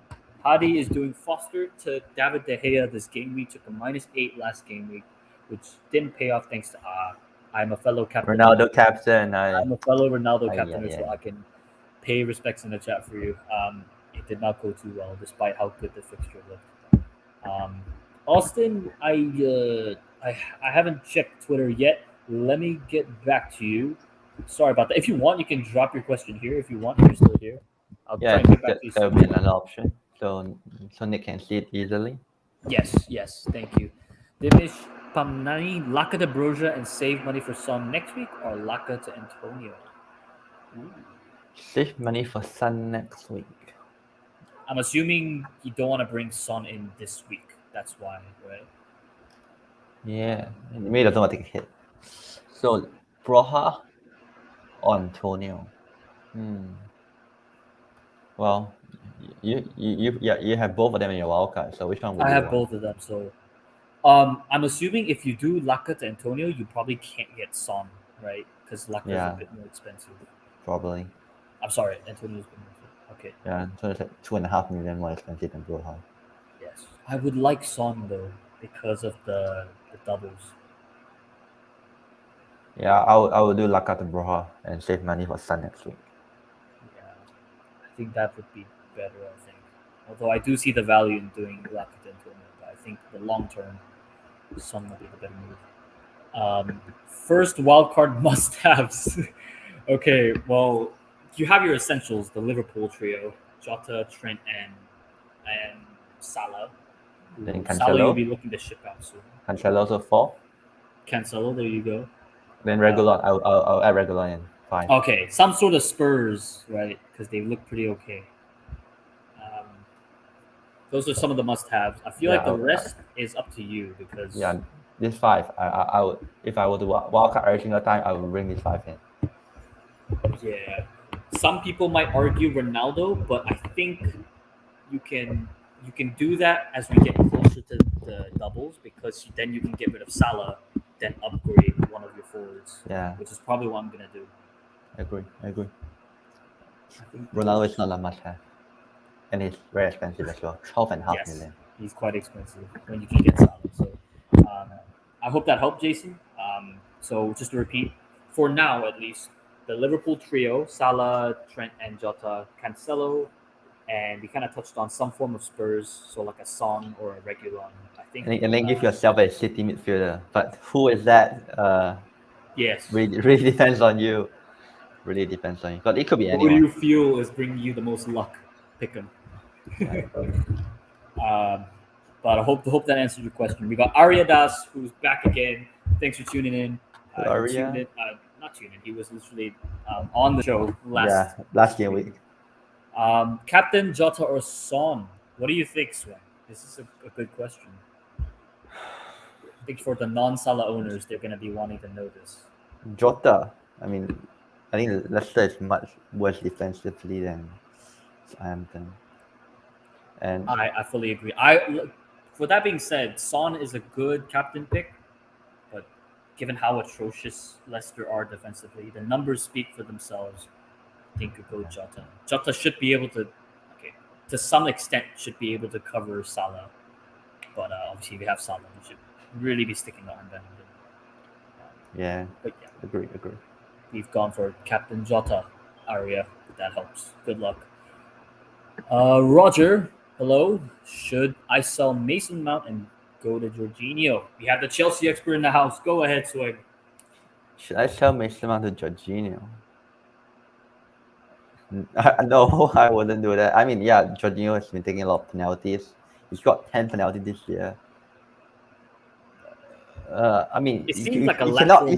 A: Hadi is doing Foster to David De Gea this game week. Took a -8 last game week, which didn't pay off thanks to I'm a fellow captain.
B: Ronaldo captain.
A: I'm a fellow Ronaldo captain as well. I can pay respects in the chat for you. It did not go too well, despite how good the fixture looked. Austin, I haven't checked Twitter yet. Let me get back to you. Sorry about that. If you want, you can drop your question here. If you want, if you're still here.
B: I'll try and get back to you. That would be another option. So Nick can see it easily.
A: Yes. Thank you. Dimish Pamnani, Laka to Broja and save money for Son next week, or Laka to Antonio?
B: Save money for Son next week.
A: I'm assuming you don't want to bring Son in this week. That's why, right?
B: Yeah, maybe doesn't want to take a hit. So Broja or Antonio? Well, you have both of them in your wildcard. So which one would you
A: have
B: want?
A: both of them. So I'm assuming if you do Laka to Antonio, you probably can't get Son, right? Because Laka is a bit more expensive.
B: Probably.
A: I'm sorry, Antonio's been more. Okay.
B: Yeah, Antonio's like 2.5 million more expensive than Broja.
A: Yes. I would like Son though because of the doubles.
B: Yeah, I would do Laka to Broja and save money for Son next week.
A: Yeah, I think that would be better. I think, although I do see the value in doing Laka to Antonio, but I think the long term, Son will be the better move. First wildcard must-haves. Okay, well, you have your essentials: the Liverpool trio, Jota, Trent, and Salah.
B: Then Cancelo.
A: Salah you'll be looking to ship out soon.
B: Cancelo also 4.
A: Cancelo, there you go.
B: Then Regulon, I'll add Regulon in 5.
A: Okay, some sort of Spurs, right? Because they look pretty okay. Those are some of the must-haves. I feel like the rest is up to you because
B: this 5, I would, if I were to wildcard every single time, I would bring this 5 in.
A: Yeah, some people might argue Ronaldo, but I think you can do that as we get closer to the doubles because then you can get rid of Salah, then upgrade one of your forwards.
B: Yeah,
A: which is probably what I'm gonna do.
B: I agree. I think Ronaldo is not a must-have, and it's very expensive as well. 12.5 million.
A: He's quite expensive when you can get Salah. So I hope that helped, Jason. So just to repeat, for now at least, the Liverpool trio: Salah, Trent, and Jota, Cancelo. And we kind of touched on some form of Spurs, so like a Son or a Regulon. I think.
B: And then give yourself a City midfielder. But who is that?
A: Yes.
B: Really depends on you. Really depends on you. But it could be anyone.
A: Who do you feel is bringing you the most luck? Pick him. But I hope that answered your question. We got Arya Das, who's back again. Thanks for tuning in.
B: Arya?
A: Not tuning in. He was literally on the show
B: last game week.
A: Captain, Jota, or Son? What do you think, Sven? This is a good question. I think for the non-Salah owners, they're going to be wanting to know this.
B: Jota. I think Leicester is much worse defensively than Southampton. And
A: I fully agree. For that being said, Son is a good captain pick, but given how atrocious Leicester are defensively, the numbers speak for themselves. I think you go Jota. Jota should be able to, to some extent, should be able to cover Salah. But obviously, if you have Salah, you should really be sticking on them. But
B: agree.
A: We've gone for Captain Jota, Arya. That helps. Good luck. Roger, hello. Should I sell Mason Mount and go to Jorginho? We have the Chelsea expert in the house. Go ahead, Swig.
B: Should I sell Mason Mount to Jorginho? No, I wouldn't do that. I mean, yeah, Jorginho has been taking a lot of penalties. He's got 10 penalties this year. I mean,
A: It
B: you,
A: seems
B: you,
A: like a
B: you
A: lateral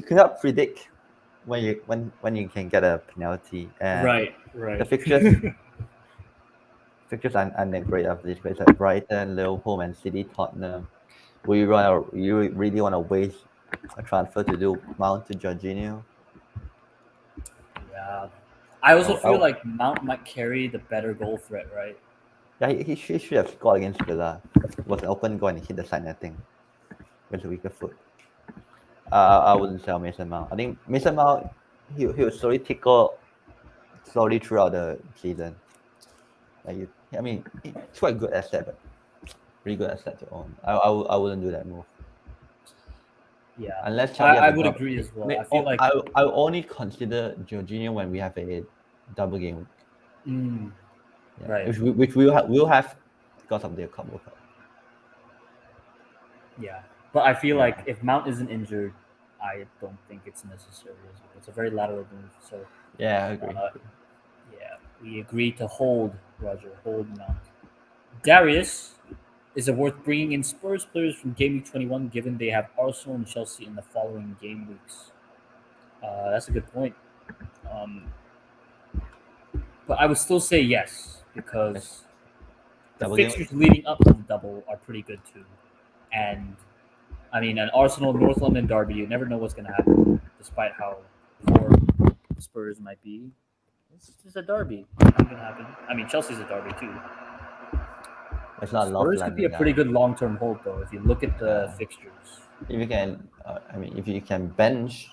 B: cannot predict when you can get a penalty. And
A: Right.
B: the fixtures aren't that great after this. It's like Brighton, Liverpool, Man City, Tottenham. You really want to waste a transfer to do Mount to Jorginho?
A: Yeah. I also
B: I-
A: feel like Mount might carry the better goal threat, right?
B: Yeah, he should have scored against Villa. It was an open goal and he hit the side netting with a weaker foot. I wouldn't sell Mason Mount. I think Mason Mount he will slowly tickle slowly throughout the season. I mean, it's quite a good asset, but pretty good asset to own. I wouldn't do that move.
A: Yeah.
B: Unless
A: I would agree as well. I feel like
B: I will only consider Jorginho when we have a double game week. Yeah,
A: right.
B: which we'll have because of the World Cup.
A: Yeah. But I feel like if Mount isn't injured, I don't think it's necessary as well. It's a very lateral move. So
B: Yeah, I agree.
A: yeah, we agree to hold Roger, hold Mount. Darius, is it worth bringing in Spurs players from Game Week 21 given they have Arsenal and Chelsea in the following game weeks? That's a good point. But I would still say yes because the
B: Double game
A: fixtures leading up to the double are pretty good too. And I mean, an Arsenal North London derby, you never know what's going to happen, despite how poor Spurs might be. It's just a derby. Nothing can happen. I mean, Chelsea's a derby too.
B: It's not
A: Spurs could be a pretty good long-term hold, though, if you look at the fixtures.
B: If you can, if you can bench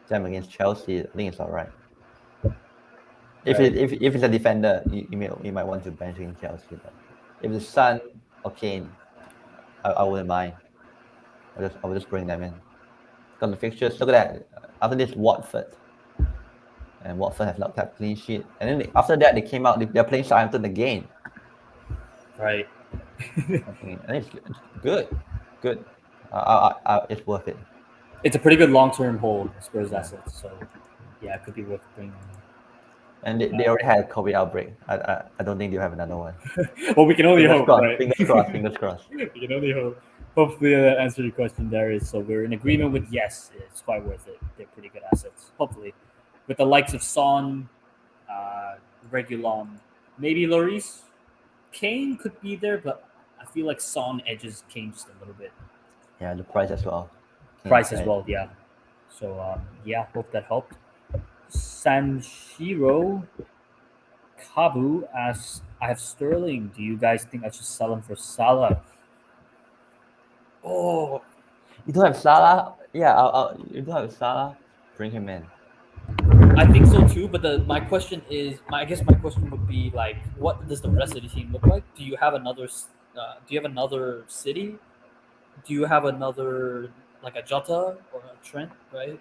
B: them against Chelsea, I think it's all right. If it's a defender, you might want to bench against Chelsea. But if it's Son or Kane, I wouldn't mind. I will just bring them in. Because the fixtures, look at that. After this, Watford. And Watford have not kept clean sheet. And then after that, they came out, they're playing Southampton again.
A: Right.
B: I think it's good. Good. It's worth it.
A: It's a pretty good long-term hold, Spurs assets. So, yeah, it could be worth bringing.
B: And they already had a COVID outbreak. I don't think they'll have another one.
A: Well, we can only hope, right?
B: Fingers crossed.
A: We can only hope. Hopefully that answered your question, Darius. So we're in agreement with yes, it's quite worth it. They're pretty good assets. Hopefully. With the likes of Son, Regulon, maybe Lloris. Kane could be there, but I feel like Son edges Kane just a little bit.
B: Yeah, the price as well.
A: As well, yeah. So, yeah, hope that helped. Sanshiro Kabu asks, I have Sterling. Do you guys think I should sell him for Salah? Oh,
B: you don't have Salah? Yeah, you don't have Salah? Bring him in.
A: I think so too. But my question is, I guess my question would be like, what does the rest of the team look like? Do you have another? Do you have another City? Do you have another like a Jota or a Trent? Right?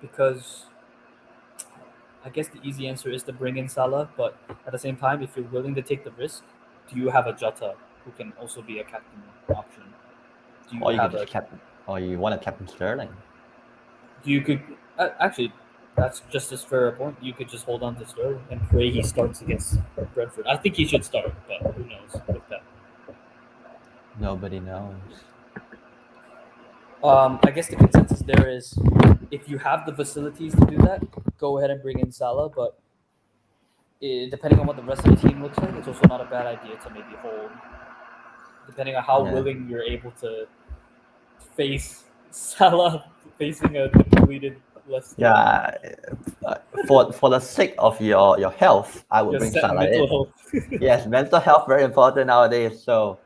A: Because I guess the easy answer is to bring in Salah, but at the same time, if you're willing to take the risk, do you have a Jota who can also be a captain option? Do you have a
B: captain? Or you want a captain Sterling?
A: You could actually. That's just as fair a point. You could just hold on to Sterling and pray he starts against Brentford. I think he should start, but who knows with that.
B: Nobody knows.
A: I guess the consensus there is, if you have the facilities to do that, go ahead and bring in Salah. But depending on what the rest of the team looks like, it's also not a bad idea to maybe hold, depending on how willing you're able to face Salah facing a depleted Leicester.
B: Yeah, for the sake of your health, I would bring Salah in. Yes, mental health very important nowadays. So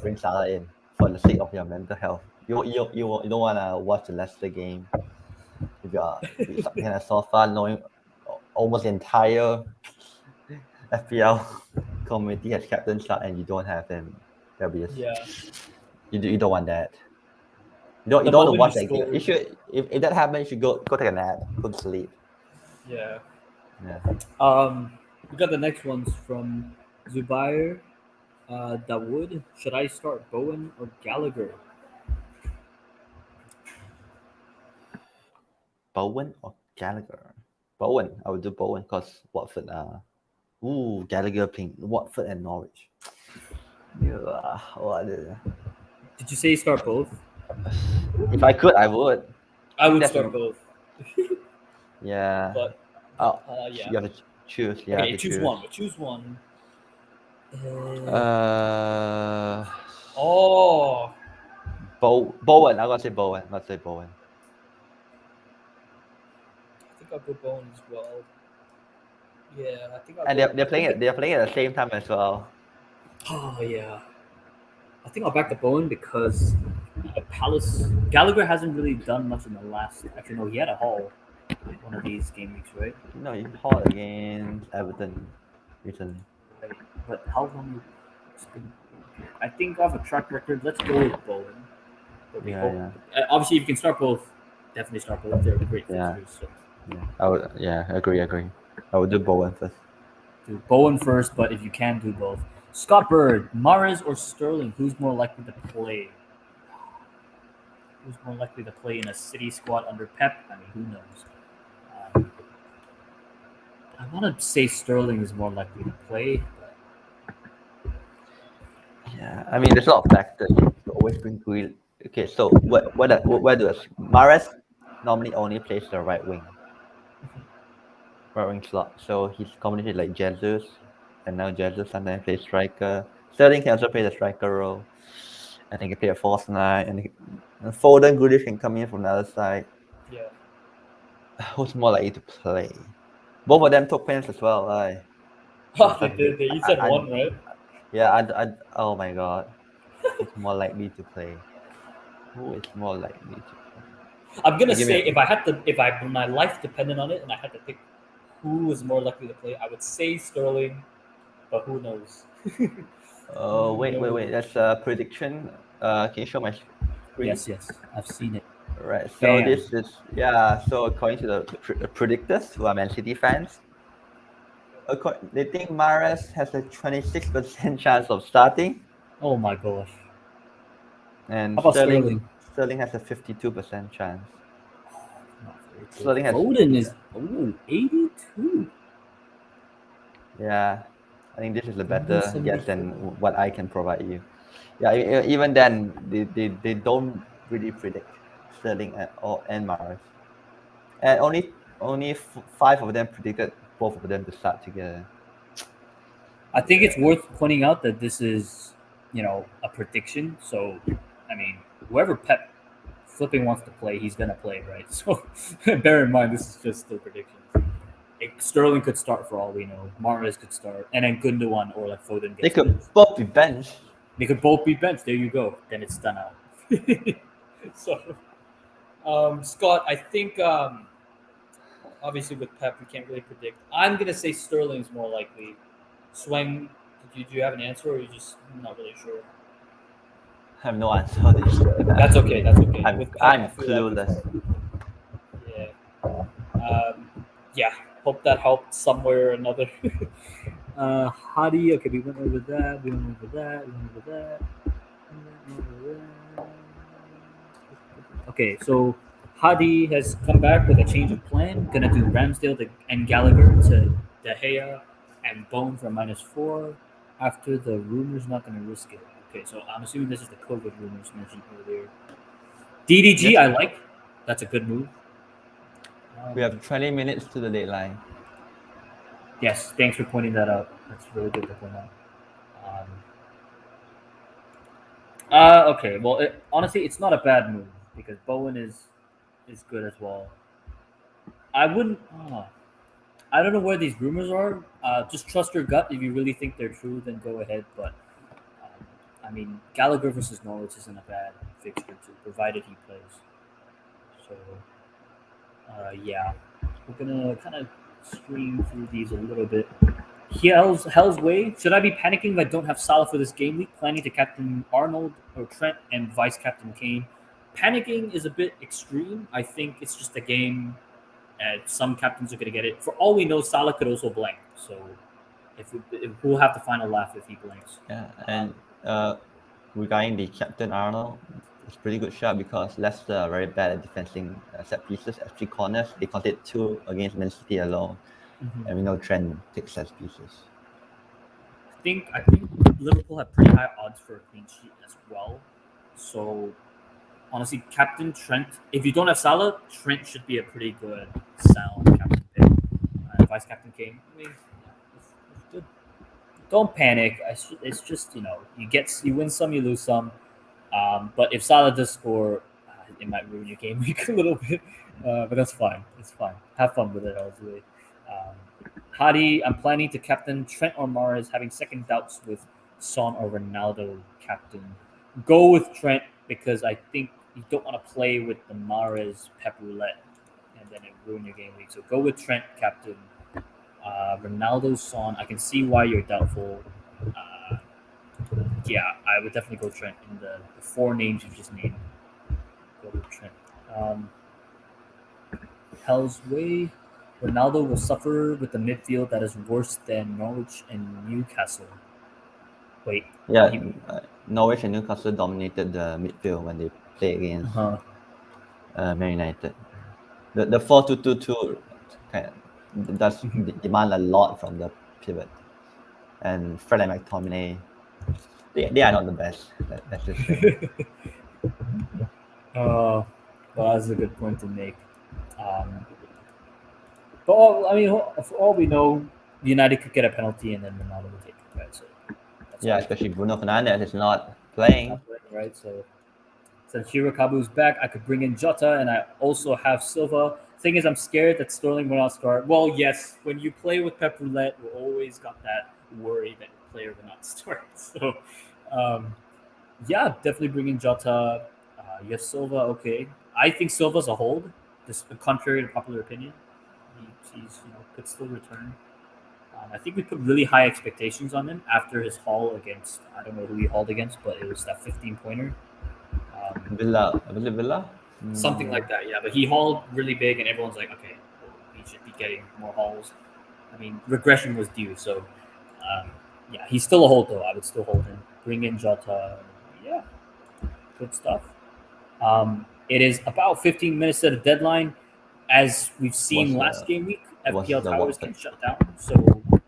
B: bring Salah in for the sake of your mental health. You don't want to watch the Leicester game if you're stuck in a sofa knowing almost the entire FPL community has captain shot and you don't have him. You don't want that. You don't want to watch that game. You should, if that happens, you should go take a nap, go to sleep.
A: Yeah.
B: Yeah.
A: We got the next ones from Zubair Dawood. Should I start Bowen or Gallagher?
B: Bowen or Gallagher? Bowen. I would do Bowen because Watford. Gallagher playing Watford and Norwich. Yeah.
A: Did you say start both?
B: If I could, I would.
A: I would
B: That's
A: start both.
B: Yeah.
A: But yeah.
B: You have to choose. You
A: Okay,
B: have to
A: choose one. But choose one. Oh,
B: Bowen. I'm gonna say Bowen. Let's say Bowen.
A: I think I'll go Bowen as well. Yeah, I think I'll
B: And
A: go.
B: they're playing it. They're playing at the same time as well.
A: Oh yeah, I think I'll back the Bowen because Palace Gallagher hasn't really done much in the last. Actually, no, he had a haul one of these game weeks, right?
B: No, you hauled against Everton recently.
A: Right. But how long? It's been, I think off a track record, let's go with Bowen. But we hope. Obviously, if you can start both, definitely start both. They're great fixtures. So.
B: Yeah, I would. Yeah, agree. I would do Bowen first.
A: Do Bowen first, but if you can, do both. Scott Bird, Mahrez or Sterling, who's more likely to play? Who's more likely to play in a City squad under Pep? I mean, who knows? I want to say Sterling is more likely to play.
B: Yeah, I mean, there's a lot of factors. You always bring Grealish. Okay, so where does Mahrez normally only plays the right wing slot? So he's combinated like Jesus, and now Jesus sometimes plays striker. Sterling can also play the striker role. I think he play a false nine, and Foden, Grealish can come in from the other side.
A: Yeah.
B: Who's more likely to play? Both of them took pens as well.
A: They each had one, right?
B: Yeah, oh my god. Who's more likely to play? Who is more likely to play?
A: I'm gonna say if my life depended on it and I had to pick who was more likely to play, I would say Sterling, but who knows?
B: Wait. That's a prediction. Can you show my screen?
A: Yes, I've seen it.
B: Right. So
A: Bam.
B: this is So according to the predictors, who are Man City fans, they think Mahrez has a 26% chance of starting.
A: Oh my gosh.
B: And
A: How about Sterling?
B: Sterling has a 52% chance.
A: Sterling has Foden is 82.
B: Yeah, I think this is a better guess than what I can provide you. Yeah, even then, they don't really predict Sterling and Mahrez, and only 5 of them predicted both of them to start together.
A: I think it's worth pointing out that this is, a prediction. So, I mean, whoever Pep flipping wants to play, he's gonna play, right? So, bear in mind this is just still predictions. Sterling could start for all we know. Mahrez could start, and then Gundogan or like Foden.
B: They could both be benched.
A: They could both be benched. There you go. Then it's done out. So, Scott, I think obviously with Pep we can't really predict. I'm gonna say Sterling's more likely. Swang, do you have an answer, or are you just not really sure?
B: I have no answer for this.
A: That's okay.
B: I'm clueless.
A: Yeah. Hope that helped somewhere or another. Hadi, okay, we went over that. Okay, so Hadi has come back with a change of plan. Gonna do Ramsdale and Gallagher to De Gea and Bone for -4 after the rumors. Not gonna risk it. Okay, so I'm assuming this is the COVID rumors mentioned earlier. DDG, yes. I like. That's a good move.
B: We have 20 minutes to the deadline.
A: Yes, thanks for pointing that out. That's really good to point out. Okay, well, honestly, it's not a bad move because Bowen is good as well. I wouldn't. I don't know where these rumors are. Just trust your gut. If you really think they're true, then go ahead. But I mean, Gallagher versus Norwich isn't a bad fixture too, provided he plays. So, yeah, we're gonna kind of stream through these a little bit. Hell's Way. Should I be panicking if I don't have Salah for this game week? Planning to captain Arnold or Trent and vice captain Kane. Panicking is a bit extreme. I think it's just a game And some captains are going to get it. For all we know, Salah could also blank. So if we'll have the final laugh if he blanks.
B: Yeah, and regarding the captain Arnold, it's a pretty good shot because Leicester are very bad at defending set pieces. At 3 corners, they conceded 2 against Man City alone, and we know Trent takes set pieces.
A: I think Liverpool have pretty high odds for a clean sheet as well. So honestly, Captain Trent. If you don't have Salah, Trent should be a pretty good sound captain pick. Vice Captain Kane. I mean, it's good. Don't panic. It's just you win some, you lose some. But if Salah does score, it might ruin your game week a little bit. But that's fine. It's fine. Have fun with it, obviously. Hadi, I'm planning to captain Trent or Mahrez, having second doubts with Son or Ronaldo captain. Go with Trent because I think you don't want to play with the Mahrez Pep Roulette and then it ruin your game week. So go with Trent captain. Ronaldo, Son, I can see why you're doubtful. Yeah, I would definitely go Trent in the 4 names you just named. Go with Trent. Hell's Way. Ronaldo will suffer with the midfield that is worse than Norwich and Newcastle. Wait.
B: Yeah, Norwich and Newcastle dominated the midfield when they played against Man United. The 4-2-2-2 does demand a lot from the pivot. And Fred and McTominay, they are not the best. That's just true.
A: Well, that's a good point to make. But for all we know, United could get a penalty and then Ronaldo will take it, right? So
B: yeah, especially Bruno Fernandes is not playing.
A: Right, so since Shirakabu's back, I could bring in Jota, and I also have Silva. Thing is, I'm scared that Sterling will not start. Well, yes, when you play with Pep Roulette, we always got that worry that the player will not start. So, yeah, definitely bring in Jota. Yes, Silva, okay. I think Silva's a hold, contrary to popular opinion. He's could still return. I think we put really high expectations on him after his haul against, I don't know who he hauled against, but it was that 15-pointer.
B: Villa. Was it Villa?
A: Something like that, yeah. But he hauled really big, and everyone's like, okay, he should be getting more hauls. I mean, regression was due, so yeah, he's still a hold, though. I would still hold him. Bring in Jota. Yeah, good stuff. It is about 15 minutes to the deadline. As we've seen last game week, FPL Towers can shut down. So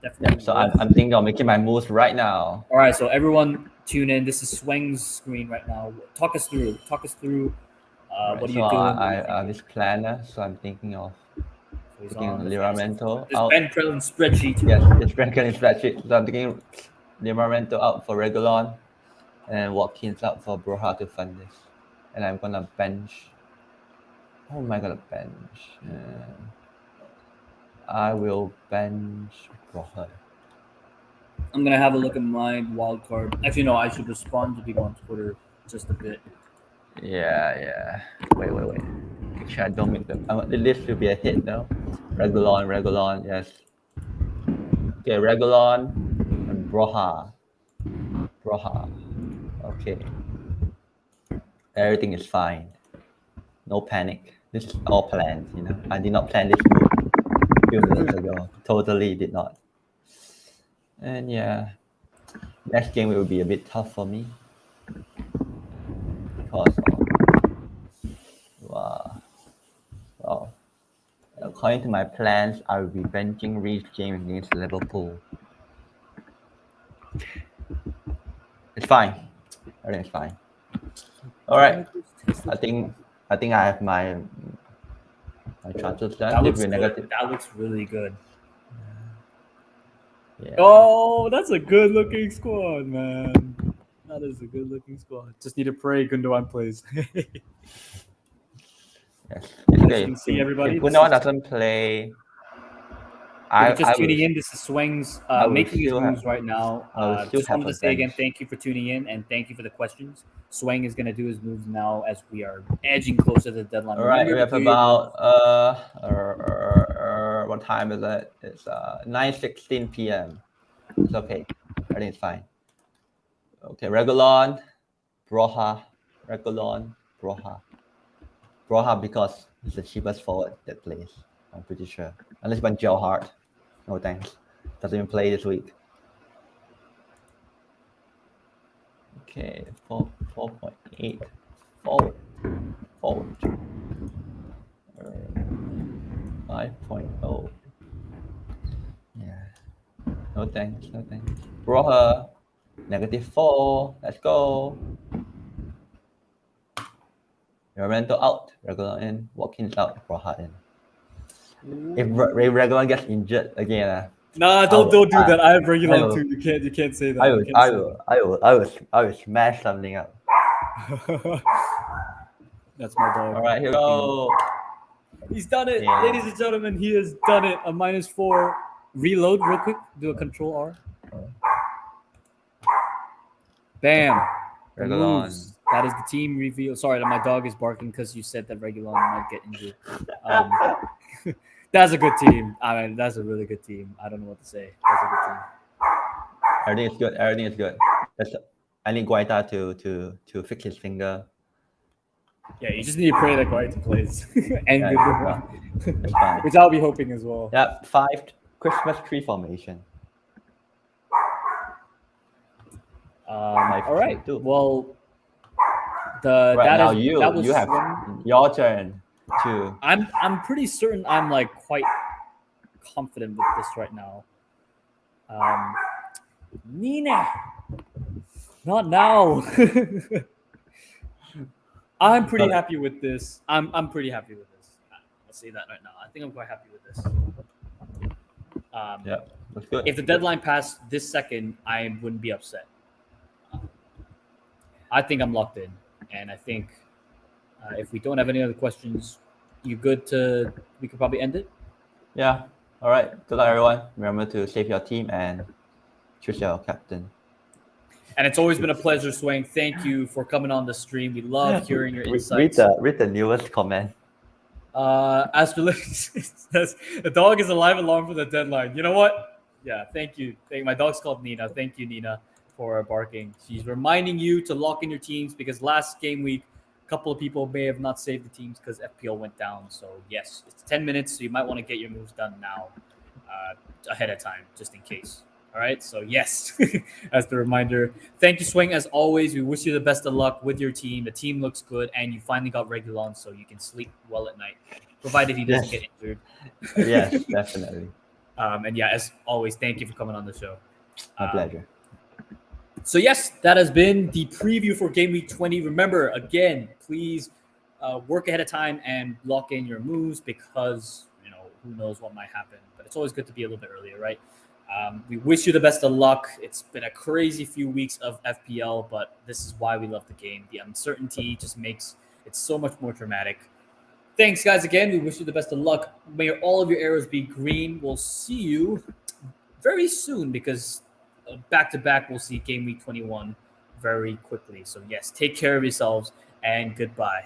A: definitely.
B: Yeah, so I'm thinking of making my moves right now.
A: All right, so everyone tune in. This is Swang's screen right now. Talk us through.
B: Right,
A: what are you doing?
B: I have this planner, so I'm thinking of putting Livramento
A: out. Ben Krellin spreadsheet.
B: Yes, this Ben Krellin spreadsheet. So I'm thinking Livramento out for Regulon and Watkins out for Broha to fund this. And I'm gonna bench. Who am I gonna bench? I will bench Broha.
A: I'm gonna have a look at my wild card. Actually, no, I should respond to people on Twitter just a bit.
B: Yeah. Wait. Actually, I don't make them. The list will be a hit now. Regulon, yes. Okay, Regulon and Broha. Okay. Everything is fine. No panic. This is all planned, I did not plan this move a few minutes ago. Totally did not. And yeah, next game will be a bit tough for me. Because well, according to my plans, I will be benching Reece James against Liverpool. It's fine. Everything's fine. All right. I think I have my transfers done.
A: That looks really good.
B: Yeah.
A: Oh, that's a good looking squad, man. That is a good looking squad. Just need to pray Gundogan plays.
B: Yes.
A: Okay. See everybody.
B: If Gundogan doesn't play,
A: tuning in. This is Swang's making his moves right now. Just wanted to say again, thank you for tuning in and thank you for the questions. Swang is going to do his moves now as we are edging closer to the deadline.
B: All right, we have about what time is it? It's 9:16 p.m. It's okay. I think it's fine. Okay, Regulon, Broha, because it's the cheapest forward that plays. I'm pretty sure. Unless you want Joe Hart. No thanks. Doesn't even play this week. Okay, 4.8. Forward. 5.0. Yeah. No thanks. Broha. -4. Let's go. Remento out. Regular in. Watkins out. Broha in. If Regular gets injured again,
A: Nah, don't do that. I have Regulon too. You can't say that.
B: I will smash something up.
A: That's my dog.
B: All right, here we go.
A: He's done it,
B: Yeah.
A: ladies and gentlemen. He has done it. A -4. Reload real quick. Do a Control R. Bam.
B: Regulon.
A: Moves. That is the team reveal. Sorry, my dog is barking because you said that Regulon might get injured. That's a good team. I mean, that's a really good team. I don't know what to say. That's a good team.
B: Everything is good. I need Guaita to fix his finger.
A: Yeah, you just need to pray that Guaita plays. And
B: Yeah,
A: good.
B: It's fine.
A: Which I'll be hoping as well.
B: Yeah, 5 Christmas tree formation.
A: All right.
B: Two.
A: Well,
B: Right,
A: that
B: now
A: is
B: you
A: that was
B: have your turn to.
A: I'm pretty certain I'm like quite confident with this right now. Nina, not now. I'm pretty happy with this. I'm pretty happy with this. I'll say that right now. I think I'm quite happy with this.
B: Yeah, that's good.
A: If the deadline passed this second, I wouldn't be upset. I think I'm locked in, and I think if we don't have any other questions, you good to? We could probably end it.
B: Yeah. All right. Good luck, everyone. Remember to save your team and choose your captain.
A: And it's always been a pleasure, Swang. Thank you for coming on the stream. We love hearing your insights.
B: Read the newest comment.
A: says the dog is a live alarm for the deadline. You know what? Yeah, thank you. My dog's called Nina. Thank you, Nina, for barking. She's reminding you to lock in your teams because last game week, a couple of people may have not saved the teams because FPL went down. So yes, it's 10 minutes, so you might want to get your moves done now, ahead of time, just in case. All right, so yes, as the reminder. Thank you, Swing. As always, we wish you the best of luck with your team. The team looks good, and you finally got Regulon, so you can sleep well at night, provided he doesn't get injured.
B: Yes, definitely.
A: And yeah, as always, thank you for coming on the show.
B: My pleasure.
A: So yes, that has been the preview for Game Week 20. Remember, again, please work ahead of time and lock in your moves because, who knows what might happen. But it's always good to be a little bit earlier, right? We wish you the best of luck. It's been a crazy few weeks of FPL, but this is why we love the game. The uncertainty just makes it so much more dramatic. Thanks, guys, again. We wish you the best of luck. May all of your arrows be green. We'll see you very soon because back-to-back, we'll see Game Week 21 very quickly. So, yes, take care of yourselves and goodbye.